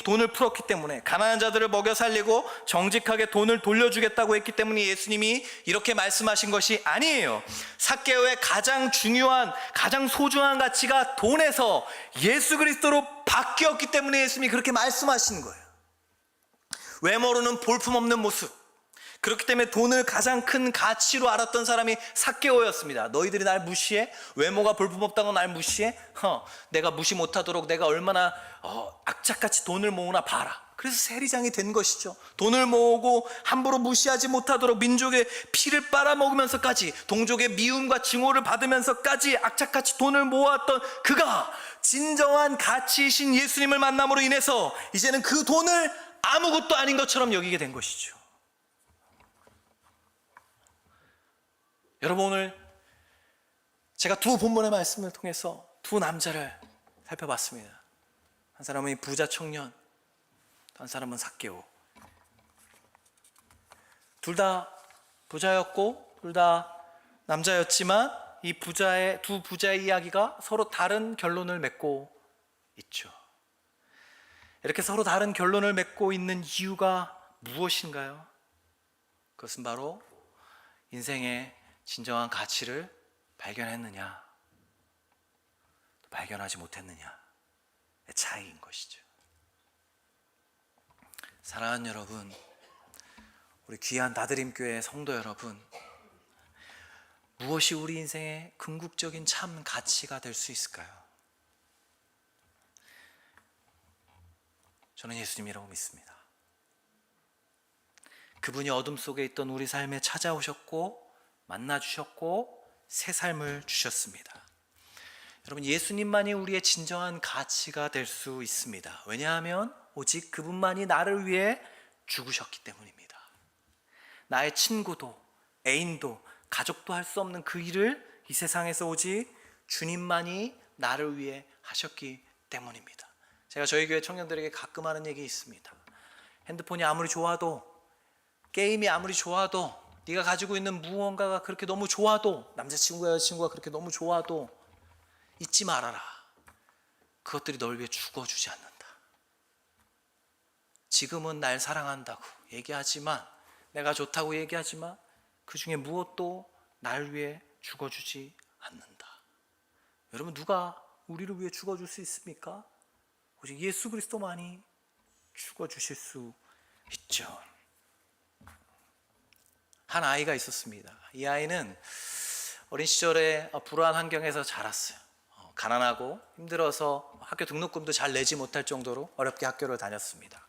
돈을 풀었기 때문에, 가난한 자들을 먹여 살리고 정직하게 돈을 돌려주겠다고 했기 때문에 예수님이 이렇게 말씀하신 것이 아니에요. 삭개오의 가장 중요한, 가장 소중한 가치가 돈에서 예수 그리스도로 바뀌었기 때문에 예수님이 그렇게 말씀하신 거예요. 외모로는 볼품없는 모습, 그렇기 때문에 돈을 가장 큰 가치로 알았던 사람이 삭개오였습니다. 너희들이 날 무시해? 외모가 볼품없다고 날 무시해? 내가 무시 못하도록 내가 얼마나 악착같이 돈을 모으나 봐라. 그래서 세리장이 된 것이죠. 돈을 모으고 함부로 무시하지 못하도록 민족의 피를 빨아먹으면서까지, 동족의 미움과 증오를 받으면서까지 악착같이 돈을 모았던 그가 진정한 가치이신 예수님을 만남으로 인해서 이제는 그 돈을 아무것도 아닌 것처럼 여기게 된 것이죠. 여러분, 오늘 제가 두 본문의 말씀을 통해서 두 남자를 살펴봤습니다. 한 사람은 부자 청년, 한 사람은 삭개오. 둘 다 부자였고 둘 다 남자였지만 이 두 부자의 이야기가 서로 다른 결론을 맺고 있죠. 이렇게 서로 다른 결론을 맺고 있는 이유가 무엇인가요? 그것은 바로 인생의 진정한 가치를 발견했느냐, 발견하지 못했느냐의 차이인 것이죠. 사랑하는 여러분, 우리 귀한 나드림교회 성도 여러분, 무엇이 우리 인생의 궁극적인 참 가치가 될 수 있을까요? 저는 예수님이라고 믿습니다. 그분이 어둠 속에 있던 우리 삶에 찾아오셨고 만나주셨고 새 삶을 주셨습니다. 여러분, 예수님만이 우리의 진정한 가치가 될 수 있습니다. 왜냐하면 오직 그분만이 나를 위해 죽으셨기 때문입니다. 나의 친구도 애인도 가족도 할 수 없는 그 일을 이 세상에서 오직 주님만이 나를 위해 하셨기 때문입니다. 제가 저희 교회 청년들에게 가끔 하는 얘기 있습니다. 핸드폰이 아무리 좋아도, 게임이 아무리 좋아도, 네가 가지고 있는 무언가가 그렇게 너무 좋아도, 남자친구가 여자친구가 그렇게 너무 좋아도 잊지 말아라. 그것들이 널 위해 죽어주지 않는다. 지금은 날 사랑한다고 얘기하지만, 내가 좋다고 얘기하지만 그 중에 무엇도 날 위해 죽어주지 않는다. 여러분, 누가 우리를 위해 죽어줄 수 있습니까? 오직 예수 그리스도만이 죽어주실 수 있죠. 한 아이가 있었습니다. 이 아이는 어린 시절에 불우한 환경에서 자랐어요. 가난하고 힘들어서 학교 등록금도 잘 내지 못할 정도로 어렵게 학교를 다녔습니다.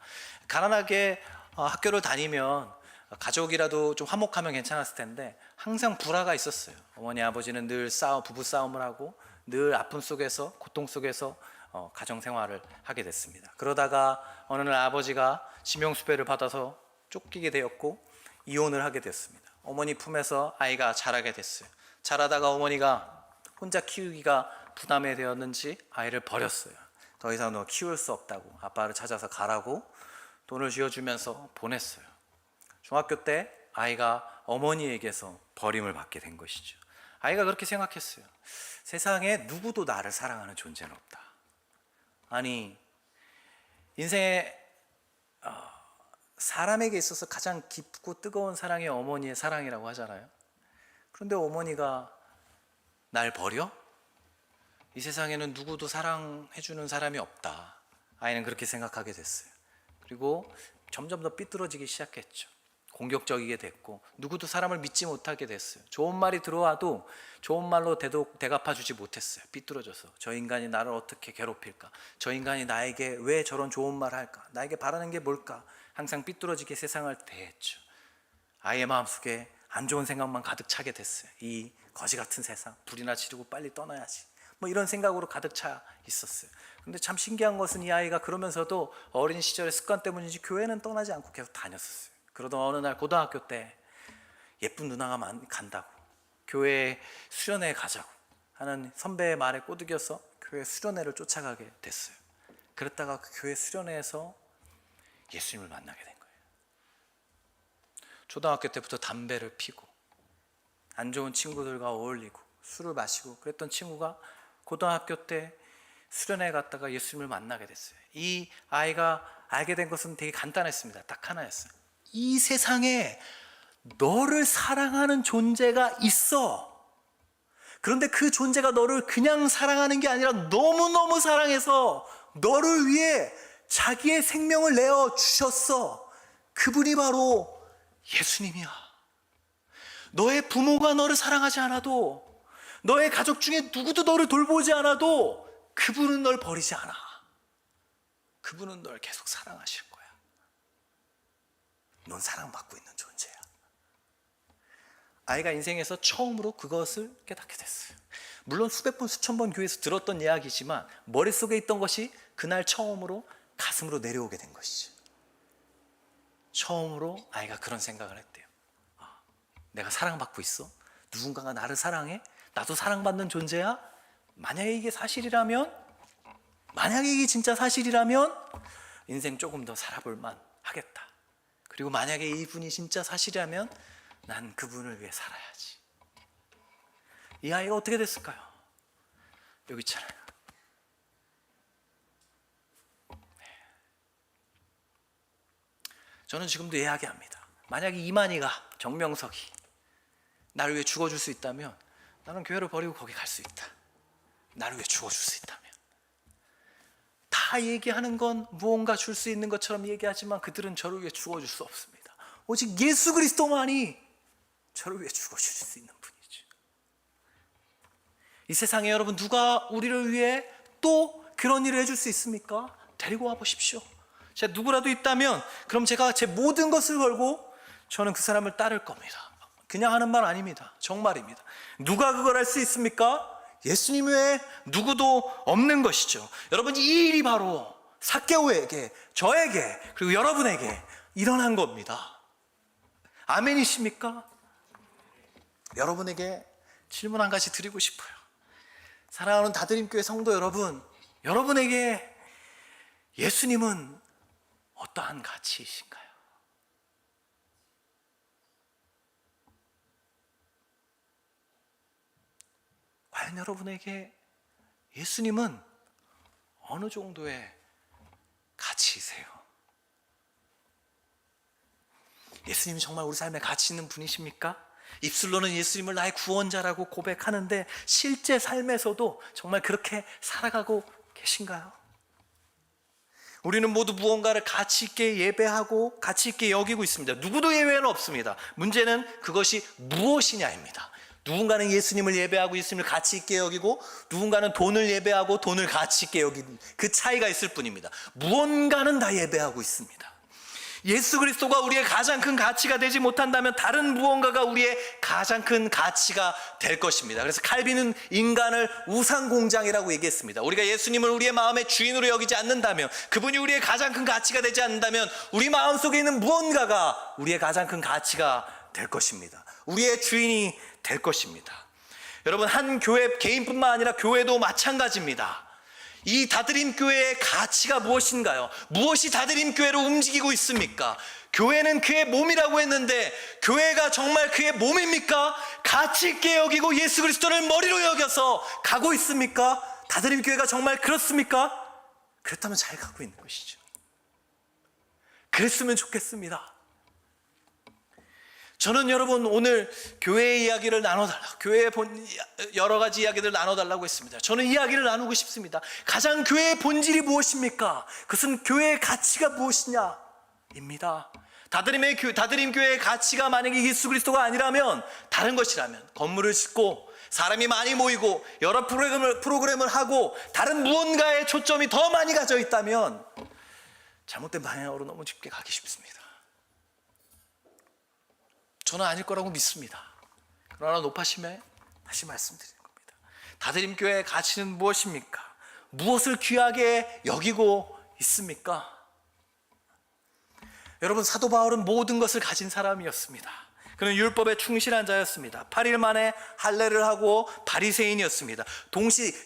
가난하게 학교를 다니면 가족이라도 좀 화목하면 괜찮았을 텐데 항상 불화가 있었어요. 어머니 아버지는 늘 부부 싸움을 하고 늘 아픔 속에서, 고통 속에서 가정 생활을 하게 됐습니다. 그러다가 어느 날 아버지가 지명수배를 받아서 쫓기게 되었고 이혼을 하게 됐습니다. 어머니 품에서 아이가 자라게 됐어요. 자라다가 어머니가 혼자 키우기가 부담이 되었는지 아이를 버렸어요. 더 이상 너 키울 수 없다고 아빠를 찾아서 가라고 돈을 쥐어주면서 보냈어요. 중학교 때 아이가 어머니에게서 버림을 받게 된 것이죠. 아이가 그렇게 생각했어요. 세상에 누구도 나를 사랑하는 존재는 없다. 아니, 인생에 사람에게 있어서 가장 깊고 뜨거운 사랑이 어머니의 사랑이라고 하잖아요. 그런데 어머니가 날 버려? 이 세상에는 누구도 사랑해주는 사람이 없다. 아이는 그렇게 생각하게 됐어요. 그리고 점점 더 삐뚤어지기 시작했죠. 공격적이게 됐고 누구도 사람을 믿지 못하게 됐어요. 좋은 말이 들어와도 좋은 말로 대갚아주지 못했어요. 삐뚤어져서 저 인간이 나를 어떻게 괴롭힐까? 저 인간이 나에게 왜 저런 좋은 말을 할까? 나에게 바라는 게 뭘까? 항상 삐뚤어지게 세상을 대했죠. 아이의 마음속에 안 좋은 생각만 가득 차게 됐어요. 이 거지 같은 세상, 불이나 지르고 빨리 떠나야지, 뭐 이런 생각으로 가득 차 있었어요. 근데 참 신기한 것은 이 아이가 그러면서도 어린 시절의 습관 때문인지 교회는 떠나지 않고 계속 다녔었어요. 그러던 어느 날 고등학교 때 예쁜 누나가 간다고, 교회 수련회 가자고 하는 선배의 말에 꼬드겨서 교회 수련회를 쫓아가게 됐어요. 그랬다가 그 교회 수련회에서 예수님을 만나게 된 거예요. 초등학교 때부터 담배를 피고 안 좋은 친구들과 어울리고 술을 마시고 그랬던 친구가 고등학교 때 수련회 갔다가 예수님을 만나게 됐어요. 이 아이가 알게 된 것은 되게 간단했습니다. 딱 하나였어요. 이 세상에 너를 사랑하는 존재가 있어. 그런데 그 존재가 너를 그냥 사랑하는 게 아니라 너무너무 사랑해서 너를 위해 자기의 생명을 내어 주셨어. 그분이 바로 예수님이야. 너의 부모가 너를 사랑하지 않아도, 너의 가족 중에 누구도 너를 돌보지 않아도 그분은 널 버리지 않아. 그분은 널 계속 사랑하실 거야. 넌 사랑받고 있는 존재야. 아이가 인생에서 처음으로 그것을 깨닫게 됐어요. 물론 수백 번 수천 번 교회에서 들었던 이야기지만 머릿속에 있던 것이 그날 처음으로 가슴으로 내려오게 된 것이죠. 처음으로 아이가 그런 생각을 했대요. 내가 사랑받고 있어? 누군가가 나를 사랑해? 나도 사랑받는 존재야? 만약에 이게 사실이라면, 만약에 이게 진짜 사실이라면 인생 조금 더 살아볼 만 하겠다. 그리고 만약에 이분이 진짜 사실이라면 난 그분을 위해 살아야지. 이 아이가 어떻게 됐을까요? 여기 있잖아요. 저는 지금도 이야기합니다. 만약에 이만희가, 정명석이 나를 위해 죽어줄 수 있다면 나는 교회를 버리고 거기 갈 수 있다. 나를 위해 죽어줄 수 있다면. 다 얘기하는 건 무언가 줄 수 있는 것처럼 얘기하지만 그들은 저를 위해 죽어줄 수 없습니다. 오직 예수 그리스도만이 저를 위해 죽어줄 수 있는 분이죠. 이 세상에 여러분 누가 우리를 위해 또 그런 일을 해줄 수 있습니까? 데리고 와 보십시오. 제가 누구라도 있다면 그럼 제가 제 모든 것을 걸고 저는 그 사람을 따를 겁니다. 그냥 하는 말 아닙니다. 정말입니다. 누가 그걸 할 수 있습니까? 예수님 외에 누구도 없는 것이죠. 여러분 이 일이 바로 삭개오에게, 저에게, 그리고 여러분에게 일어난 겁니다. 아멘이십니까? 여러분에게 질문 한 가지 드리고 싶어요. 사랑하는 다드림교회 성도 여러분, 여러분에게 예수님은 어떠한 가치이신가요? 과연 여러분에게 예수님은 어느 정도의 가치이세요? 예수님이 정말 우리 삶에 가치 있는 분이십니까? 입술로는 예수님을 나의 구원자라고 고백하는데 실제 삶에서도 정말 그렇게 살아가고 계신가요? 우리는 모두 무언가를 가치 있게 예배하고 가치 있게 여기고 있습니다. 누구도 예외는 없습니다. 문제는 그것이 무엇이냐입니다. 누군가는 예수님을 예배하고 예수님을 가치 있게 여기고 누군가는 돈을 예배하고 돈을 가치 있게 여기는 그 차이가 있을 뿐입니다. 무언가는 다 예배하고 있습니다. 예수 그리스도가 우리의 가장 큰 가치가 되지 못한다면 다른 무언가가 우리의 가장 큰 가치가 될 것입니다. 그래서 칼빈은 인간을 우상공장이라고 얘기했습니다. 우리가 예수님을 우리의 마음의 주인으로 여기지 않는다면, 그분이 우리의 가장 큰 가치가 되지 않는다면 우리 마음속에 있는 무언가가 우리의 가장 큰 가치가 될 것입니다. 우리의 주인이 될 것입니다. 여러분, 한 교회, 개인뿐만 아니라 교회도 마찬가지입니다. 이 다드림 교회의 가치가 무엇인가요? 무엇이 다드림 교회로 움직이고 있습니까? 교회는 그의 몸이라고 했는데 교회가 정말 그의 몸입니까? 가치 있게 여기고 예수 그리스도를 머리로 여겨서 가고 있습니까? 다드림 교회가 정말 그렇습니까? 그렇다면 잘 가고 있는 것이죠. 그랬으면 좋겠습니다. 저는 여러분 오늘 교회의 이야기를 나눠달라고, 교회의 여러 가지 이야기를 나눠달라고 했습니다. 저는 이야기를 나누고 싶습니다. 가장 교회의 본질이 무엇입니까? 그것은 교회의 가치가 무엇이냐입니다. 다드림 교회의 가치가 만약에 예수 그리스도가 아니라면, 다른 것이라면, 건물을 짓고 사람이 많이 모이고 여러 프로그램을 하고 다른 무언가에 초점이 더 많이 가져 있다면 잘못된 방향으로 너무 쉽게 가기 쉽습니다. 저는 아닐 거라고 믿습니다. 그러나 높아심에 다시 말씀드리는 겁니다. 다드림 교회의 가치는 무엇입니까? 무엇을 귀하게 여기고 있습니까? 여러분, 사도 바울은 모든 것을 가진 사람이었습니다. 그는 율법에 충실한 자였습니다. 8일 만에 할례를 하고 바리새인이었습니다.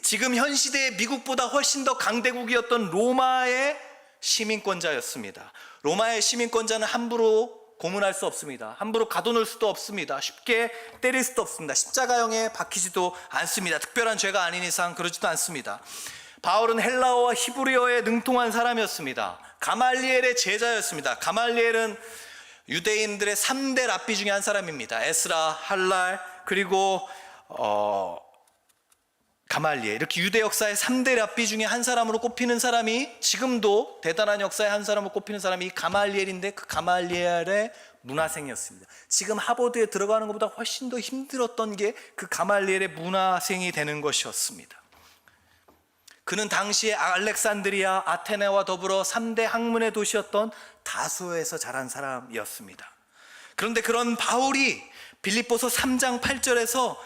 지금 현 시대의 미국보다 훨씬 더 강대국이었던 로마의 시민권자였습니다. 로마의 시민권자는 함부로 고문할 수 없습니다. 함부로 가둬놓을 수도 없습니다. 쉽게 때릴 수도 없습니다. 십자가형에 박히지도 않습니다. 특별한 죄가 아닌 이상 그러지도 않습니다. 바울은 헬라어와 히브리어에 능통한 사람이었습니다. 가말리엘의 제자였습니다. 가말리엘은 유대인들의 3대 랍비 중에 한 사람입니다. 에스라, 할랄, 그리고 가말리엘. 이렇게 유대 역사의 3대 랍비 중에 한 사람으로 꼽히는 사람이, 지금도 대단한 역사의 한 사람으로 꼽히는 사람이 가말리엘인데, 그 가말리엘의 문화생이었습니다. 지금 하버드에 들어가는 것보다 훨씬 더 힘들었던 게 그 가말리엘의 문화생이 되는 것이었습니다. 그는 당시에 알렉산드리아, 아테네와 더불어 3대 학문의 도시였던 다소에서 자란 사람이었습니다. 그런데 그런 바울이 빌립보서 3장 8절에서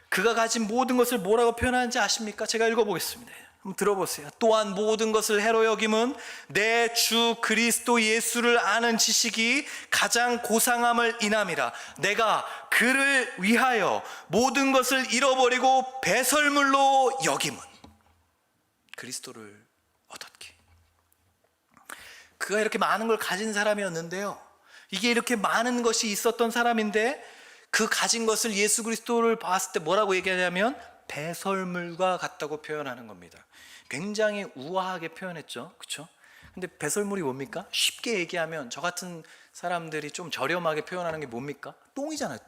그가 가진 모든 것을 뭐라고 표현하는지 아십니까? 제가 읽어보겠습니다. 한번 들어보세요. 또한 모든 것을 해로 여김은 내 주 그리스도 예수를 아는 지식이 가장 고상함을 인함이라. 내가 그를 위하여 모든 것을 잃어버리고 배설물로 여김은 그리스도를 얻었기. 그가 이렇게 많은 걸 가진 사람이었는데요, 이게 이렇게 많은 것이 있었던 사람인데 그 가진 것을 예수 그리스도를 봤을 때 뭐라고 얘기하냐면 배설물과 같다고 표현하는 겁니다. 굉장히 우아하게 표현했죠, 그렇죠? 근데 배설물이 뭡니까? 쉽게 얘기하면 저 같은 사람들이 좀 저렴하게 표현하는 게 뭡니까? 똥이잖아요.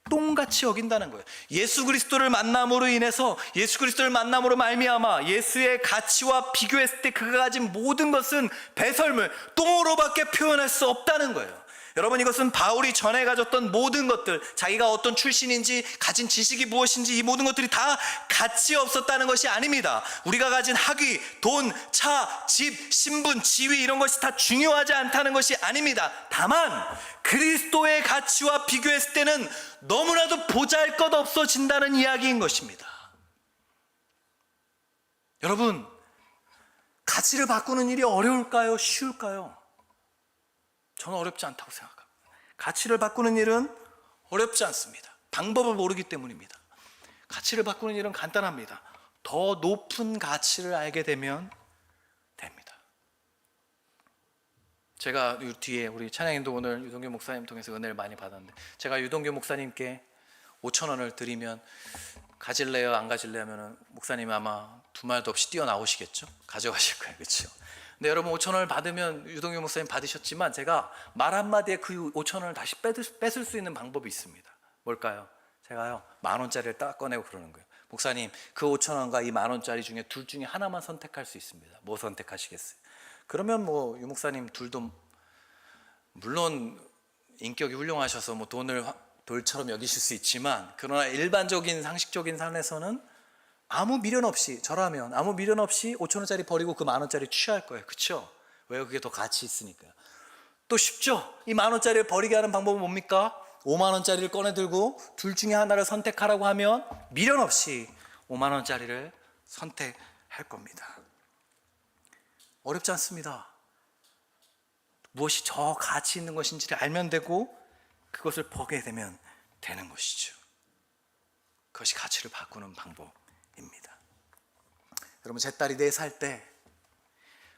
똥같이 여긴다는 거예요. 예수 그리스도를 만남으로 인해서, 예수 그리스도를 만남으로 말미암아 예수의 가치와 비교했을 때 그가 가진 모든 것은 배설물, 똥으로밖에 표현할 수 없다는 거예요. 여러분, 이것은 바울이 전에 가졌던 모든 것들, 자기가 어떤 출신인지, 가진 지식이 무엇인지, 이 모든 것들이 다 가치 없었다는 것이 아닙니다. 우리가 가진 학위, 돈, 차, 집, 신분, 지위, 이런 것이 다 중요하지 않다는 것이 아닙니다. 다만 그리스도의 가치와 비교했을 때는 너무나도 보잘것없어진다는 이야기인 것입니다. 여러분, 가치를 바꾸는 일이 어려울까요? 쉬울까요? 저는 어렵지 않다고 생각합니다. 가치를 바꾸는 일은 어렵지 않습니다. 방법을 모르기 때문입니다. 가치를 바꾸는 일은 간단합니다. 더 높은 가치를 알게 되면 됩니다. 제가 뒤에 우리 찬양인도 오늘 유동규 목사님 통해서 은혜를 많이 받았는데, 제가 유동규 목사님께 5,000원을 드리면 가질래요, 안 가질래요 하면 목사님이 아마 두 말도 없이 뛰어나오시겠죠? 가져가실 거예요, 그렇죠? 근데 여러분, 5,000원을 받으면, 유동규 목사님 받으셨지만 제가 말 한마디에 그 5,000원을 다시 뺏을 수 있는 방법이 있습니다. 뭘까요? 제가요, 10,000원짜리를 딱 꺼내고 그러는 거예요. 목사님, 그 5,000원과 이 10,000원짜리 중에 둘 중에 하나만 선택할 수 있습니다. 뭐 선택하시겠어요? 그러면 뭐 유 목사님 둘도 물론 인격이 훌륭하셔서 뭐 돈을 돌처럼 여기실 수 있지만, 그러나 일반적인 상식적인 삶에서는 아무 미련 없이, 저라면 아무 미련 없이 5,000원짜리 버리고 그 10,000원짜리 취할 거예요. 그렇죠? 왜요? 그게 더 가치 있으니까요. 또 쉽죠? 이 10,000원짜리를 버리게 하는 방법은 뭡니까? 50,000원짜리를 꺼내 들고 둘 중에 하나를 선택하라고 하면 미련 없이 50,000원짜리를 선택할 겁니다. 어렵지 않습니다. 무엇이 저 가치 있는 것인지를 알면 되고, 그것을 보게 되면 되는 것이죠. 그것이 가치를 바꾸는 방법입니다. 여러분, 제 딸이 4살 때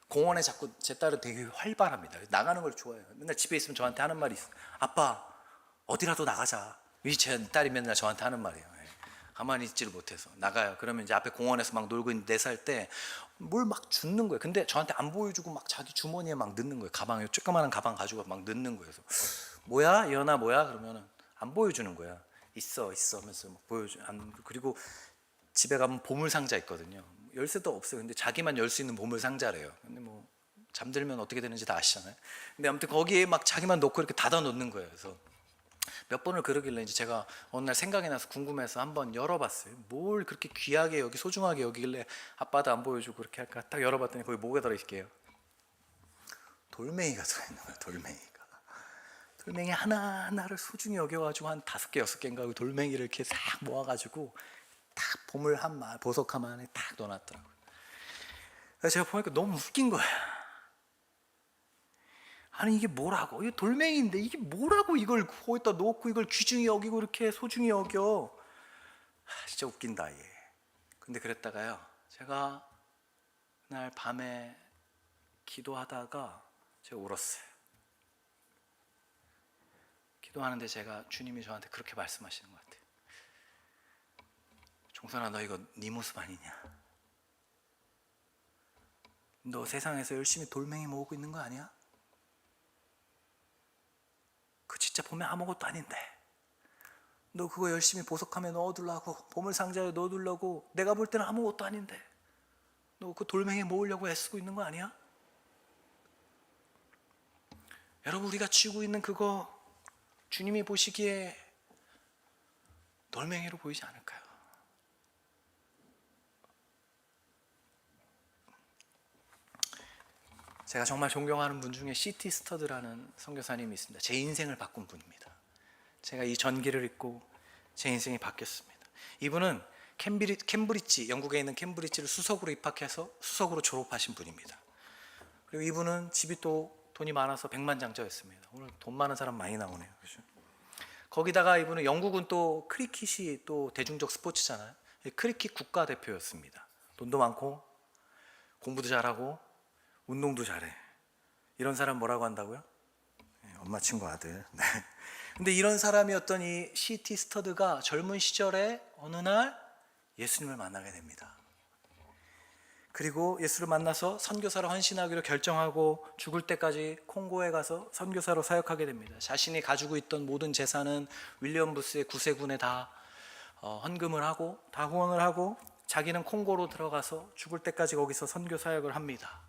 공원에 자꾸, 제 딸은 되게 활발합니다. 나가는 걸 좋아해요. 맨날 집에 있으면 저한테 하는 말이 있어요. 아빠, 어디라도 나가자. 제 딸이 맨날 저한테 하는 말이에요. 가만히 있지를 못해서 나가요. 그러면 이제 앞에 공원에서 막 놀고 있는 4살 때 뭘 막 줍는 거예요. 근데 저한테 안 보여주고 막 자기 주머니에 막 넣는 거예요. 가방에, 조그마한 가방 가지고 막 넣는 거예요. 그래서 뭐야, 이현아, 뭐야? 그러면은 안 보여주는 거야. 있어 하면서 막 보여줘. 그리고 집에 가면 보물 상자 있거든요. 열쇠도 없어요. 근데 자기만 열 수 있는 보물 상자래요. 근데 뭐 잠들면 어떻게 되는지 다 아시잖아요. 근데 아무튼 거기에 막 자기만 넣고 이렇게 닫아 놓는 거예요. 그래서 몇 번을 그러길래 이제 제가 어느 날 생각이 나서 궁금해서 한번 열어봤어요. 뭘 그렇게 귀하게 여기, 소중하게 여기길래 아빠도 안 보여주고 그렇게 할까? 딱 열어봤더니 거기 뭐가 들어있게요? 돌멩이가 들어있는 거예요. 돌멩이 하나하나를 소중히 여겨가지고 한 5개, 6개인가 그 돌멩이를 이렇게 싹 모아가지고 딱 보물 한 말, 보석 한 안에 딱 넣어놨더라고요. 그래서 제가 보니까 너무 웃긴 거야. 아니, 이게 뭐라고? 이게 돌멩이인데 이게 뭐라고 이걸 거기다 놓고 이걸 귀중히 여기고 이렇게 소중히 여겨? 진짜 웃긴다, 얘. 근데 그랬다가요, 제가 그날 밤에 기도하다가 제가 울었어요. 기도하는데 제가, 주님이 저한테 그렇게 말씀하시는 것 같아요. 종선아, 너 이거 네 모습 아니냐? 너 세상에서 열심히 돌멩이 모으고 있는 거 아니야? 그 진짜 보면 아무것도 아닌데 너 그거 열심히 보석함에 넣어두려고, 보물상자에 넣어두려고, 내가 볼 때는 아무것도 아닌데 너 그 돌멩이 모으려고 애쓰고 있는 거 아니야? 여러분, 우리가 쥐고 있는 그거 주님이 보시기에 돌멩이로 보이지 않을까요? 제가 정말 존경하는 분 중에 C.T. 스터드라는 선교사님이 있습니다. 제 인생을 바꾼 분입니다. 제가 이 전기를 읽고 제 인생이 바뀌었습니다. 이분은 캠브리지, 영국에 있는 캠브리지를 수석으로 입학해서 수석으로 졸업하신 분입니다. 그리고 이분은 집이 또 돈이 많아서 백만장자였습니다. 오늘 돈 많은 사람 많이 나오네요. 그렇죠? 거기다가 이분은, 영국은 또 크리켓이 또 대중적 스포츠잖아요. 크리켓 국가대표였습니다. 돈도 많고 공부도 잘하고 운동도 잘해. 이런 사람 뭐라고 한다고요? 엄마 친구 아들. 네. 근데 이런 사람이었던 이 C.T. 스터드가 젊은 시절에 어느 날 예수님을 만나게 됩니다. 그리고 예수를 만나서 선교사로 헌신하기로 결정하고 죽을 때까지 콩고에 가서 선교사로 사역하게 됩니다. 자신이 가지고 있던 모든 재산은 윌리엄 부스의 구세군에 다 헌금을 하고 다 후원을 하고 자기는 콩고로 들어가서 죽을 때까지 거기서 선교 사역을 합니다.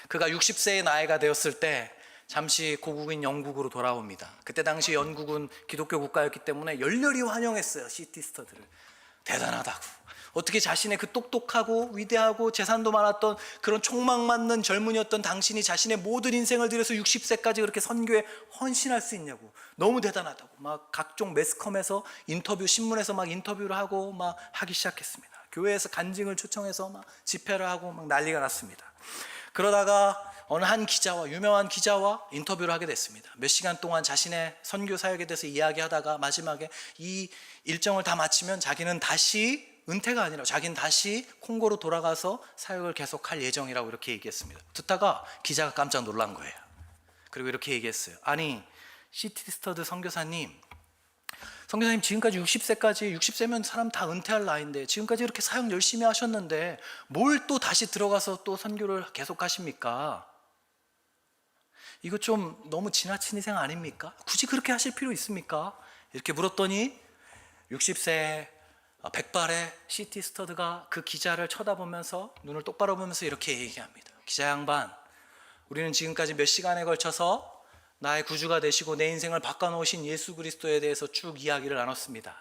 그가 60세의 나이가 되었을 때 잠시 고국인 영국으로 돌아옵니다. 그때 당시 영국은 기독교 국가였기 때문에 열렬히 환영했어요. C.T. 스터드를. 대단하다고. 어떻게 자신의 그 똑똑하고 위대하고 재산도 많았던 그런 촉망 맞는 젊은이였던 당신이 자신의 모든 인생을 들여서 60세까지 그렇게 선교에 헌신할 수 있냐고. 너무 대단하다고. 막 각종 매스컴에서 인터뷰, 신문에서 막 인터뷰를 하고 막 하기 시작했습니다. 교회에서 간증을 초청해서 막 집회를 하고 막 난리가 났습니다. 그러다가 어느 한 기자와, 유명한 기자와 인터뷰를 하게 됐습니다. 몇 시간 동안 자신의 선교 사역에 대해서 이야기하다가 마지막에 이 일정을 다 마치면 자기는 다시 은퇴가 아니라 자기는 다시 콩고로 돌아가서 사역을 계속할 예정이라고 이렇게 얘기했습니다. 듣다가 기자가 깜짝 놀란 거예요. 그리고 이렇게 얘기했어요. 아니, C.T. 스터드 선교사님 지금까지 60세면 사람 다 은퇴할 나이인데 지금까지 이렇게 사역 열심히 하셨는데 뭘 또 다시 들어가서 또 선교를 계속 하십니까? 이거 좀 너무 지나친 희생 아닙니까? 굳이 그렇게 하실 필요 있습니까? 이렇게 물었더니 60세 백발의 C.T. 스터드가 그 기자를 쳐다보면서 눈을 똑바로 보면서 이렇게 얘기합니다. 기자 양반, 우리는 지금까지 몇 시간에 걸쳐서 나의 구주가 되시고 내 인생을 바꿔놓으신 예수 그리스도에 대해서 쭉 이야기를 나눴습니다.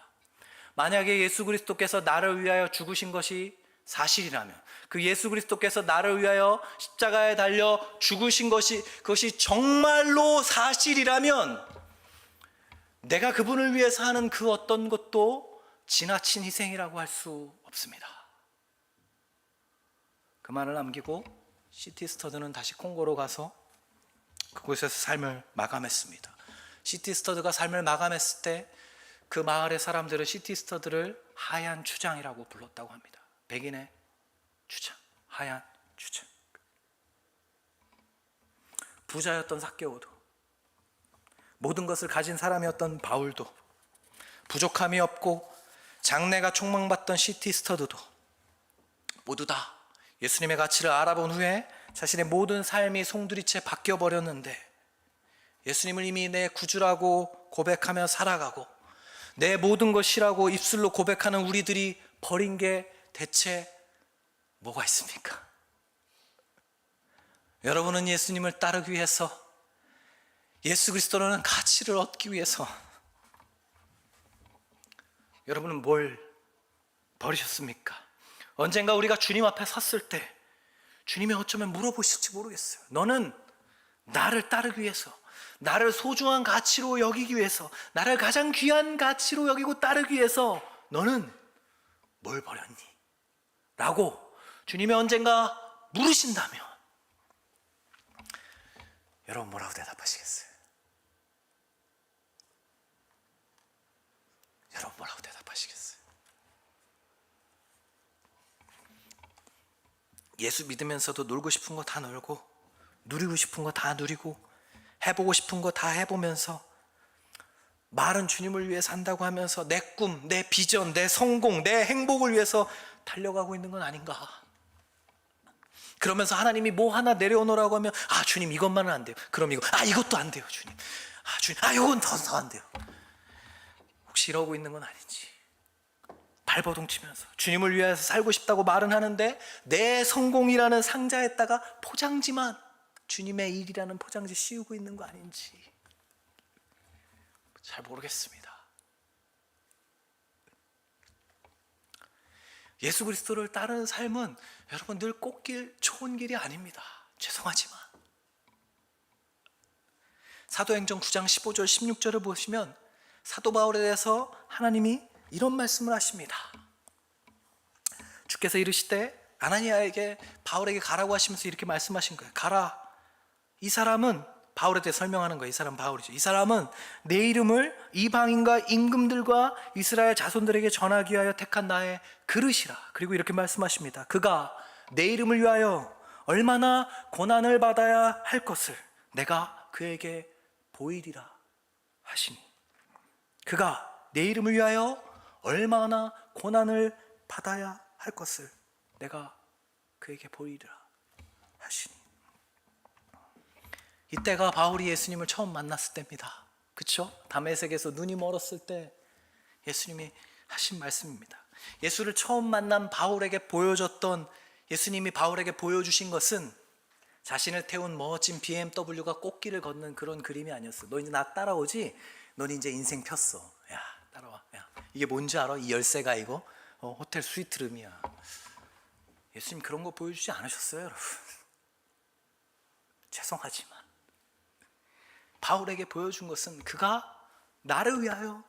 만약에 예수 그리스도께서 나를 위하여 죽으신 것이 사실이라면, 그 예수 그리스도께서 나를 위하여 십자가에 달려 죽으신 그것이 정말로 사실이라면 내가 그분을 위해서 하는 그 어떤 것도 지나친 희생이라고 할 수 없습니다. 그 말을 남기고 C.T. 스터드는 다시 콩고로 가서 그곳에서 삶을 마감했습니다. C.T. 스터드가 삶을 마감했을 때 그 마을의 사람들은 C.T. 스터드를 하얀 추장이라고 불렀다고 합니다. 백인의 추장, 하얀 추장. 부자였던 삭개오도, 모든 것을 가진 사람이었던 바울도, 부족함이 없고 장래가 촉망받던 C.T. 스터드도 모두 다 예수님의 가치를 알아본 후에 자신의 모든 삶이 송두리째 바뀌어버렸는데, 예수님을 이미 내 구주라고 고백하며 살아가고 내 모든 것이라고 입술로 고백하는 우리들이 버린 게 대체 뭐가 있습니까? 여러분은 예수님을 따르기 위해서, 예수 그리스도라는 가치를 얻기 위해서 여러분은 뭘 버리셨습니까? 언젠가 우리가 주님 앞에 섰을 때 주님이 어쩌면 물어보실지 모르겠어요. 너는 나를 따르기 위해서, 나를 소중한 가치로 여기기 위해서, 나를 가장 귀한 가치로 여기고 따르기 위해서 너는 뭘 버렸니? 라고 주님이 언젠가 물으신다면 여러분 뭐라고 대답하시겠어요? 여러분 뭐라고 대답하시겠어요? 예수 믿으면서도 놀고 싶은 거 다 놀고, 누리고 싶은 거 다 누리고, 해보고 싶은 거 다 해보면서, 말은 주님을 위해 산다고 하면서 내 꿈, 내 비전, 내 성공, 내 행복을 위해서 달려가고 있는 건 아닌가? 그러면서 하나님이 뭐 하나 내려오너라고 하면, 아 주님 이것만은 안 돼요. 그럼 이거, 아 이것도 안 돼요 주님. 아 주님, 아 이건 더 안 돼요. 혹시 이러고 있는 건 아닌지. 발버둥 치면서 주님을 위해서 살고 싶다고 말은 하는데 내 성공이라는 상자에다가 포장지만, 주님의 일이라는 포장지 씌우고 있는 거 아닌지 잘 모르겠습니다. 예수 그리스도를 따르는 삶은 여러분 늘 꽃길, 좋은 길이 아닙니다. 죄송하지만 사도행전 9장 15절 16절을 보시면 사도 바울에 대해서 하나님이 이런 말씀을 하십니다. 주께서 이르시되 아나니아에게 바울에게 가라고 하시면서 이렇게 말씀하신 거예요. 가라. 이 사람은, 바울에 대해 설명하는 거예요. 이 사람 바울이죠. 이 사람은 내 이름을 이방인과 임금들과 이스라엘 자손들에게 전하기 위하여 택한 나의 그릇이라. 그리고 이렇게 말씀하십니다. 그가 내 이름을 위하여 얼마나 고난을 받아야 할 것을 내가 그에게 보이리라 하시니, 그가 내 이름을 위하여 얼마나 고난을 받아야 할 것을 내가 그에게 보이리라 하시니. 이때가 바울이 예수님을 처음 만났을 때입니다. 그렇죠? 다메섹에서 눈이 멀었을 때 예수님이 하신 말씀입니다. 예수를 처음 만난 바울에게 보여줬던, 예수님이 바울에게 보여주신 것은 자신을 태운 멋진 BMW가 꽃길을 걷는 그런 그림이 아니었어. 너 이제 나 따라오지? 넌 이제 인생 폈어. 야, 따라와. 야, 이게 뭔지 알아? 이 열쇠가 이거 호텔 스위트룸이야. 예수님 그런 거 보여주지 않으셨어요, 여러분. 죄송하지만 바울에게 보여준 것은 그가 나를 위하여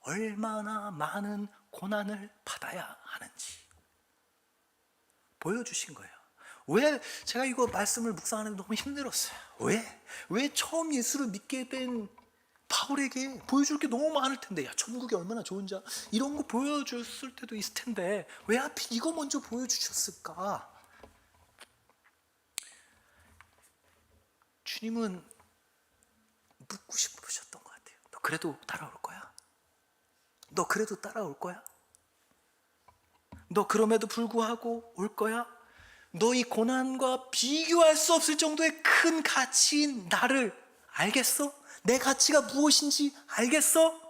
얼마나 많은 고난을 받아야 하는지 보여주신 거예요. 왜 제가 이거 말씀을 묵상하는데 너무 힘들었어요. 왜 처음 예수를 믿게 된 바울에게 보여줄 게 너무 많을 텐데, 야, 천국이 얼마나 좋은지 이런 거 보여줬을 때도 있을 텐데 왜 하필 이거 먼저 보여주셨을까? 주님은 묻고 싶으셨던 것 같아요. 너 그래도 따라올 거야? 너 그래도 따라올 거야? 너 그럼에도 불구하고 올 거야? 너 이 고난과 비교할 수 없을 정도의 큰 가치인 나를 알겠어? 내 가치가 무엇인지 알겠어?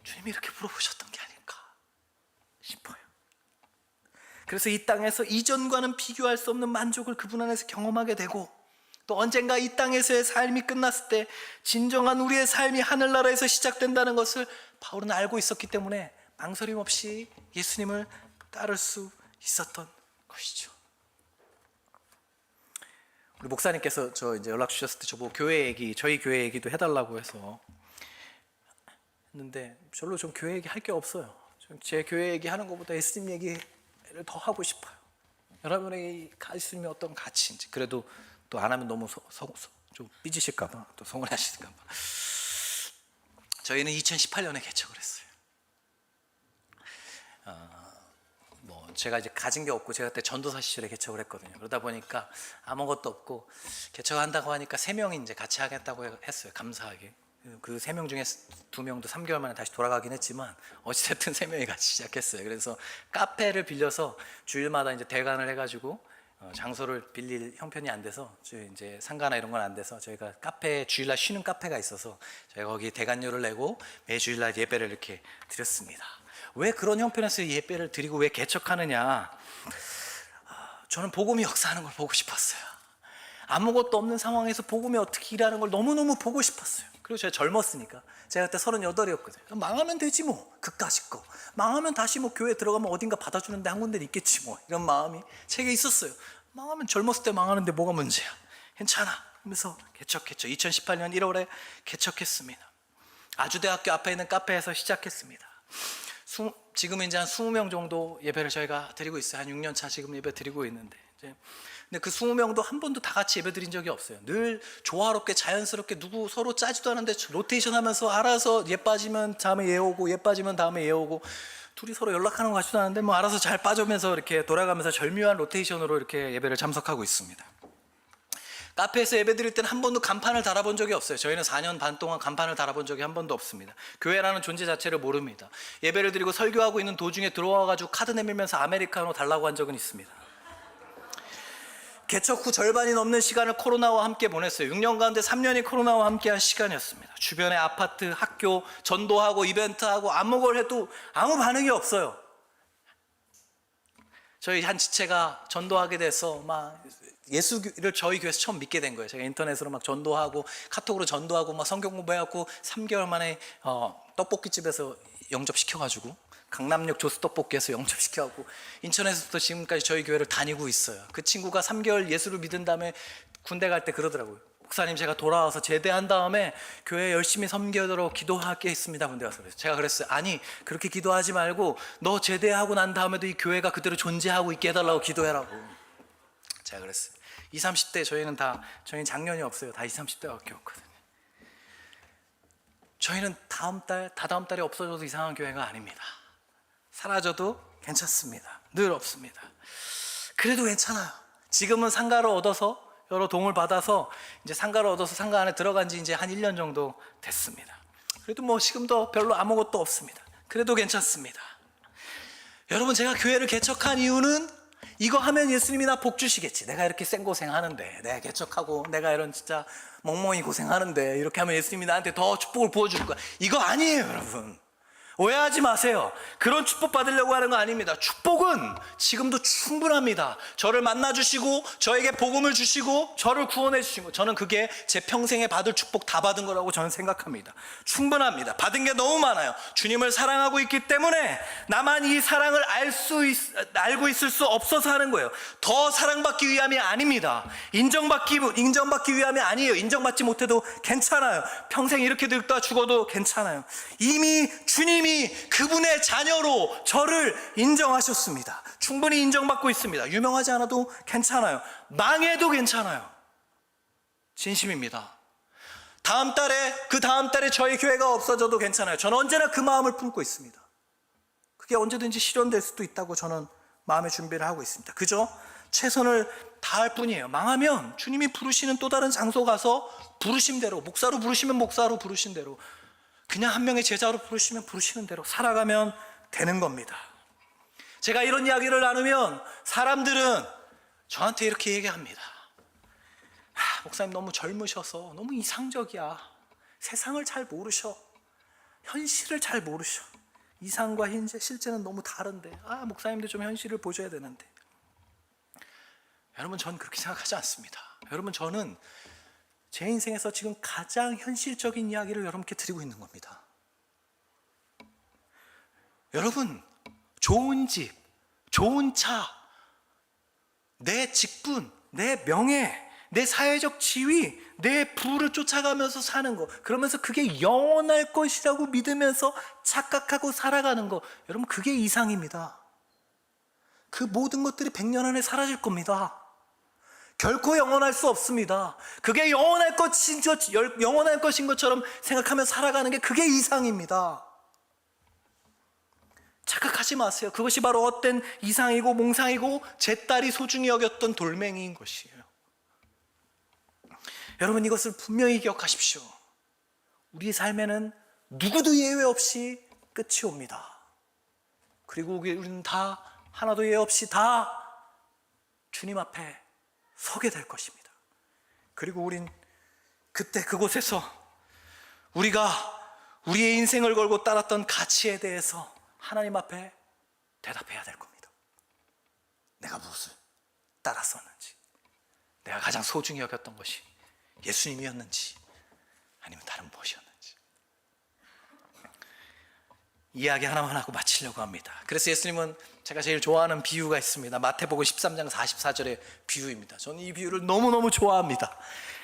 주님이 이렇게 물어보셨던 게 아닐까 싶어요. 그래서 이 땅에서 이전과는 비교할 수 없는 만족을 그분 안에서 경험하게 되고, 또 언젠가 이 땅에서의 삶이 끝났을 때 진정한 우리의 삶이 하늘나라에서 시작된다는 것을 바울은 알고 있었기 때문에 망설임 없이 예수님을 따를 수 있었던 것이죠. 우리 목사님께서 저 이제 연락 주셨을 때 저보고 교회 얘기, 저희 교회 얘기도 해달라고 해서 했는데, 별로 좀 교회 얘기 할 게 없어요. 제 교회 얘기 하는 것보다 예수님 얘기를 더 하고 싶어요. 여러분의 예수님이 어떤 가치인지. 그래도 또 안 하면 너무 좀 삐지실까봐, 또 서운하실까봐. 저희는 2018년에 개척을 했어요. 제가 이제 가진 게 없고, 제가 그때 전도사 시절에 개척을 했거든요. 그러다 보니까 아무것도 없고 개척한다고 하니까 3명이 이제 같이 하겠다고 했어요. 감사하게. 그 3명 중에 2명도 3개월 만에 다시 돌아가긴 했지만 어찌됐든 3명이 같이 시작했어요. 그래서 카페를 빌려서 주일마다 이제 대관을 해가지고 장소를 빌릴 형편이 안 돼서, 이제 상가나 이런 건 안 돼서 저희가 카페, 주일날 쉬는 카페가 있어서 저희가 거기 대관료를 내고 매 주일날 예배를 이렇게 드렸습니다. 왜 그런 형편에서 예배를 드리고 왜 개척하느냐? 저는 복음이 역사하는 걸 보고 싶었어요. 아무것도 없는 상황에서 복음이 어떻게 일하는 걸 너무너무 보고 싶었어요. 그리고 제가 젊었으니까, 제가 그때 38이었거든요. 망하면 되지 뭐, 그까짓 거 망하면 다시 뭐 교회 들어가면 어딘가 받아주는데 한 군데 있겠지 뭐, 이런 마음이 제게 있었어요. 망하면 젊었을 때 망하는데 뭐가 문제야, 괜찮아 하면서 개척했죠. 2018년 1월에 개척했습니다. 아주대학교 앞에 있는 카페에서 시작했습니다. 지금 이제 한 20명 정도 예배를 저희가 드리고 있어요. 한 6년 차 지금 예배 드리고 있는데, 근데 그 20명도 한 번도 다 같이 예배 드린 적이 없어요. 늘 조화롭게 자연스럽게, 누구 서로 짜지도 않은데 로테이션 하면서 알아서 얘 빠지면 다음에 얘 오고, 얘 빠지면 다음에 얘 오고, 둘이 서로 연락하는 것 같지도 않은데 뭐 알아서 잘 빠져면서 이렇게 돌아가면서 절묘한 로테이션으로 이렇게 예배를 참석하고 있습니다. 카페에서 예배 드릴 때는 한 번도 간판을 달아본 적이 없어요. 저희는 4년 반 동안 간판을 달아본 적이 한 번도 없습니다. 교회라는 존재 자체를 모릅니다. 예배를 드리고 설교하고 있는 도중에 들어와가지고 카드 내밀면서 아메리카노 달라고 한 적은 있습니다. 개척 후 절반이 넘는 시간을 코로나와 함께 보냈어요. 6년 가운데 3년이 코로나와 함께한 시간이었습니다. 주변에 아파트, 학교, 전도하고 이벤트하고 아무 해도 아무 반응이 없어요. 저희 한 지체가 전도하게 돼서 막 예수를 저희 교회에서 처음 믿게 된 거예요. 제가 인터넷으로 막 전도하고 카톡으로 전도하고 막 성경 공부해갖고 3개월 만에 떡볶이집에서 영접시켜가지고, 강남역 조스떡볶이에서 영접시켜갖고 인천에서부터 지금까지 저희 교회를 다니고 있어요. 그 친구가 3개월 예수를 믿은 다음에 군대 갈 때 그러더라고요. 목사님, 제가 돌아와서 제대한 다음에 교회 열심히 섬기도록 기도하겠습니다. 군대 가서. 제가 그랬어요. 아니, 그렇게 기도하지 말고 너 제대하고 난 다음에도 이 교회가 그대로 존재하고 있게 해달라고 기도해라고 제가 그랬어요. 20, 30대 저희는 작년이 없어요. 다 20, 30대밖에 없거든요. 저희는 다다음 달에 없어져도 이상한 교회가 아닙니다. 사라져도 괜찮습니다. 늘 없습니다. 그래도 괜찮아요. 지금은 상가를 얻어서 여러 도움을 받아서 이제 상가를 얻어서 상가 안에 들어간 지 이제 한 1년 정도 됐습니다. 그래도 뭐 지금도 별로 아무것도 없습니다. 그래도 괜찮습니다. 여러분, 제가 교회를 개척한 이유는 이거 하면 예수님이 나 복 주시겠지. 내가 이렇게 생고생 하는데, 내가 개척하고 내가 이런 진짜 멍멍이 고생하는데 이렇게 하면 예수님이 나한테 더 축복을 부어줄 거야. 이거 아니에요, 여러분. 오해하지 마세요. 그런 축복 받으려고 하는 거 아닙니다. 축복은 지금도 충분합니다. 저를 만나주시고 저에게 복음을 주시고 저를 구원해 주시고, 저는 그게 제 평생에 받을 축복 다 받은 거라고 저는 생각합니다. 충분합니다. 받은 게 너무 많아요. 주님을 사랑하고 있기 때문에 나만 이 사랑을 알고 있을 수 없어서 하는 거예요. 더 사랑받기 위함이 아닙니다. 인정받기 위함이 아니에요. 인정받지 못해도 괜찮아요. 평생 이렇게 늙다 죽어도 괜찮아요. 이미 주님이 그분의 자녀로 저를 인정하셨습니다. 충분히 인정받고 있습니다. 유명하지 않아도 괜찮아요. 망해도 괜찮아요. 진심입니다. 그 다음 달에 저희 교회가 없어져도 괜찮아요. 저는 언제나 그 마음을 품고 있습니다. 그게 언제든지 실현될 수도 있다고 저는 마음의 준비를 하고 있습니다. 그저 최선을 다할 뿐이에요. 망하면 주님이 부르시는 또 다른 장소 가서 부르신 대로, 목사로 부르시면 목사로 부르신 대로, 그냥 한 명의 제자로 부르시면 부르시는 대로 살아가면 되는 겁니다. 제가 이런 이야기를 나누면 사람들은 저한테 이렇게 얘기합니다. 목사님 너무 젊으셔서 너무 이상적이야. 세상을 잘 모르셔. 현실을 잘 모르셔. 이상과 실제는 너무 다른데, 목사님도 좀 현실을 보셔야 되는데. 여러분, 저는 그렇게 생각하지 않습니다. 여러분, 저는 제 인생에서 지금 가장 현실적인 이야기를 여러분께 드리고 있는 겁니다. 여러분, 좋은 집, 좋은 차, 내 직분, 내 명예, 내 사회적 지위, 내 부를 쫓아가면서 사는 거, 그러면서 그게 영원할 것이라고 믿으면서 착각하고 살아가는 거, 여러분, 그게 이상입니다. 그 모든 것들이 100년 안에 사라질 겁니다. 결코 영원할 수 없습니다. 그게 영원할 것인 것처럼 생각하며 살아가는 게 그게 이상입니다. 착각하지 마세요. 그것이 바로 헛된 이상이고 몽상이고 제 딸이 소중히 여겼던 돌멩이인 것이에요. 여러분, 이것을 분명히 기억하십시오. 우리 삶에는 누구도 예외 없이 끝이 옵니다. 그리고 우리는 다 하나도 예외 없이 다 주님 앞에 서게 될 것입니다. 그리고 우린 그때 그곳에서 우리가 우리의 인생을 걸고 따랐던 가치에 대해서 하나님 앞에 대답해야 될 겁니다. 내가 무엇을 따랐었는지, 내가 가장 소중히 여겼던 것이 예수님이었는지 아니면 다른 무엇이었는지. 이야기 하나만 하고 마치려고 합니다. 그래서 예수님은 제가 제일 좋아하는 비유가 있습니다. 마태복음 13장 44절의 비유입니다. 저는 이 비유를 너무너무 좋아합니다.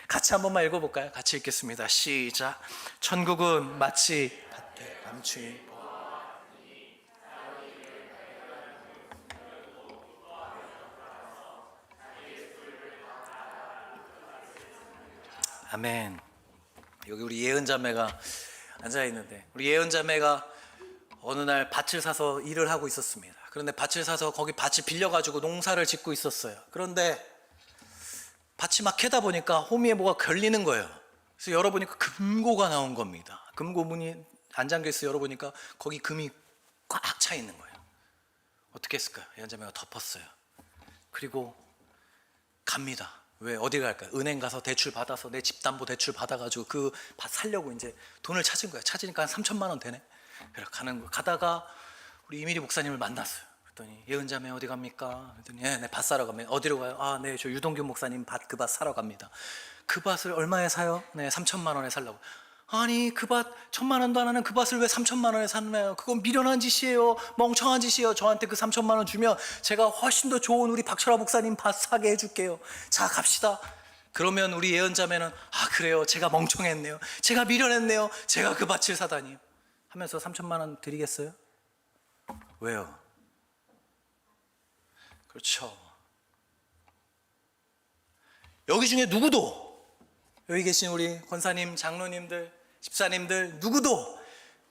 같이 한 번만 읽어볼까요? 같이 읽겠습니다. 시작. 천국은 마치 밭에 감추인 아멘. 여기 우리 예은 자매가 앉아 있는데, 우리 예은 자매가 어느 날 밭을 사서 일을 하고 있었습니다. 그런데 밭을 사서 거기 밭을 빌려가지고 농사를 짓고 있었어요. 그런데 밭이 막 캐다 보니까 호미에 뭐가 걸리는 거예요. 그래서 열어보니까 금고가 나온 겁니다. 금고 문이 안 잠겨있어. 열어보니까 거기 금이 꽉 차 있는 거예요. 어떻게 했을까요? 예은 자매가 덮었어요. 그리고 갑니다. 왜 어디 갈까요? 은행 가서 대출 받아서 내 집담보 대출 받아가지고 그 밭 살려고 이제 돈을 찾은 거예요. 찾으니까 한 3천만 원 되네. 그래서 가는 거 가다가 우리 이미리 목사님을 만났어요. 그랬더니 예은 자매 어디 갑니까? 그랬더니 네, 밭 사러 갑니다. 어디로 가요? 네, 저 유동규 목사님 밭, 그 밭 사러 갑니다. 그 밭을 얼마에 사요? 네, 3천만 원에 살라고. 아니, 그 밭 1,000만 원도 안 하는 그 밭을 왜 3천만 원에 샀나요? 그건 미련한 짓이에요. 멍청한 짓이에요. 저한테 그 3천만 원 주면 제가 훨씬 더 좋은 우리 박철아 목사님 밭 사게 해줄게요. 자, 갑시다. 그러면 우리 예은 자매는 그래요. 제가 멍청했네요. 제가 미련했네요. 제가 그 밭을 사다니 하면서 3천만 원 드리겠어요? 왜요? 그렇죠. 여기 중에 누구도, 여기 계신 우리 권사님, 장로님들, 집사님들 누구도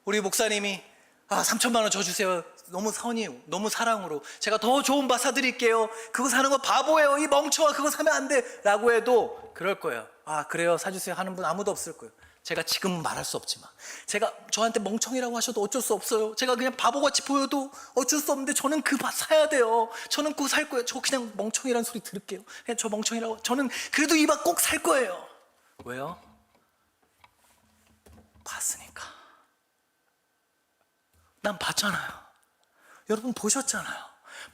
우리 목사님이 아, 3천만 원 줘 주세요. 너무 선이에요. 너무 사랑으로 제가 더 좋은 바 사드릴게요. 그거 사는 거 바보예요. 이 멍청아, 그거 사면 안 돼 라고 해도 그럴 거예요. 아, 그래요, 사주세요 하는 분 아무도 없을 거예요. 제가 지금은 말할 수 없지만, 제가 저한테 멍청이라고 하셔도 어쩔 수 없어요. 제가 그냥 바보같이 보여도 어쩔 수 없는데 저는 그 바 사야 돼요. 저는 그거 살 거예요. 저 그냥 멍청이라는 소리 들을게요. 그냥 저 멍청이라고, 저는 그래도 이 바 꼭 살 거예요. 왜요? 봤으니까. 난 봤잖아요. 여러분 보셨잖아요.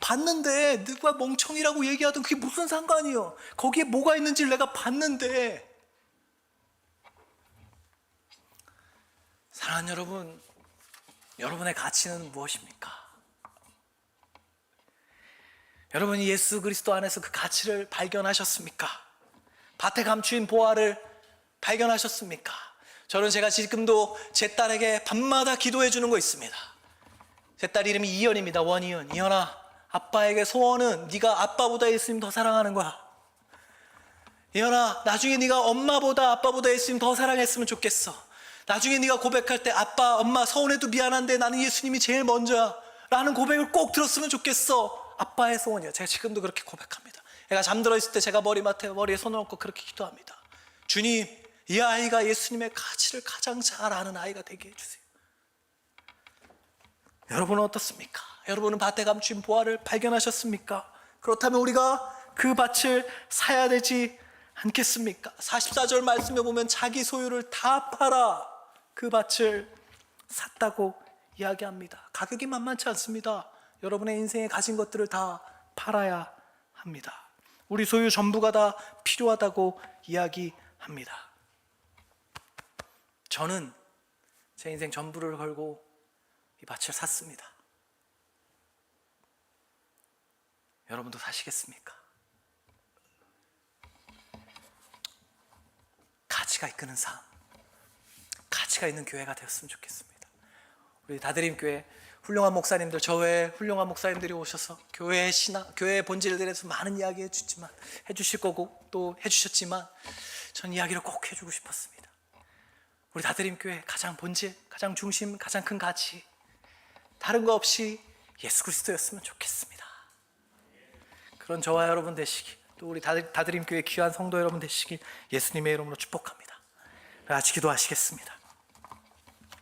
봤는데 누가 멍청이라고 얘기하든 그게 무슨 상관이요. 거기에 뭐가 있는지를 내가 봤는데. 사랑하는 여러분, 여러분의 가치는 무엇입니까? 여러분이 예수 그리스도 안에서 그 가치를 발견하셨습니까? 밭에 감추인 보화를 발견하셨습니까? 저는 제가 지금도 제 딸에게 밤마다 기도해 주는 거 있습니다. 제 딸 이름이 이연입니다. 원이연. 이연아, 아빠에게 소원은 네가 아빠보다 예수님 더 사랑하는 거야. 이연아, 나중에 네가 엄마보다 아빠보다 예수님 더 사랑했으면 좋겠어. 나중에 네가 고백할 때 아빠, 엄마 서운해도 미안한데 나는 예수님이 제일 먼저야 라는 고백을 꼭 들었으면 좋겠어. 아빠의 소원이야. 제가 지금도 그렇게 고백합니다. 애가 잠들어 있을 때 제가 머리에 손을 얹고 그렇게 기도합니다. 주님, 이 아이가 예수님의 가치를 가장 잘 아는 아이가 되게 해주세요. 여러분은 어떻습니까? 여러분은 밭에 감춘 보화를 발견하셨습니까? 그렇다면 우리가 그 밭을 사야 되지 않겠습니까? 44절 말씀에 보면 자기 소유를 다 팔아 그 밭을 샀다고 이야기합니다. 가격이 만만치 않습니다. 여러분의 인생에 가진 것들을 다 팔아야 합니다. 우리 소유 전부가 다 필요하다고 이야기합니다. 저는 제 인생 전부를 걸고 이 밭을 샀습니다. 여러분도 사시겠습니까? 가치가 이끄는 삶, 가치가 있는 교회가 되었으면 좋겠습니다. 우리 다드림 교회 훌륭한 목사님들, 저 외에 훌륭한 목사님들이 오셔서 교회의 신앙, 교회의 본질에 대해서 많은 이야기 해주실 거고 또 해주셨지만 전 이야기를 꼭 해주고 싶었습니다. 우리 다드림 교회 가장 본질, 가장 중심, 가장 큰 가치, 다른 거 없이 예수 그리스도였으면 좋겠습니다. 그런 저와 여러분 되시기, 또 우리 다드림 교회 귀한 성도 여러분 되시길 예수님의 이름으로 축복합니다. 같이 기도하시겠습니다.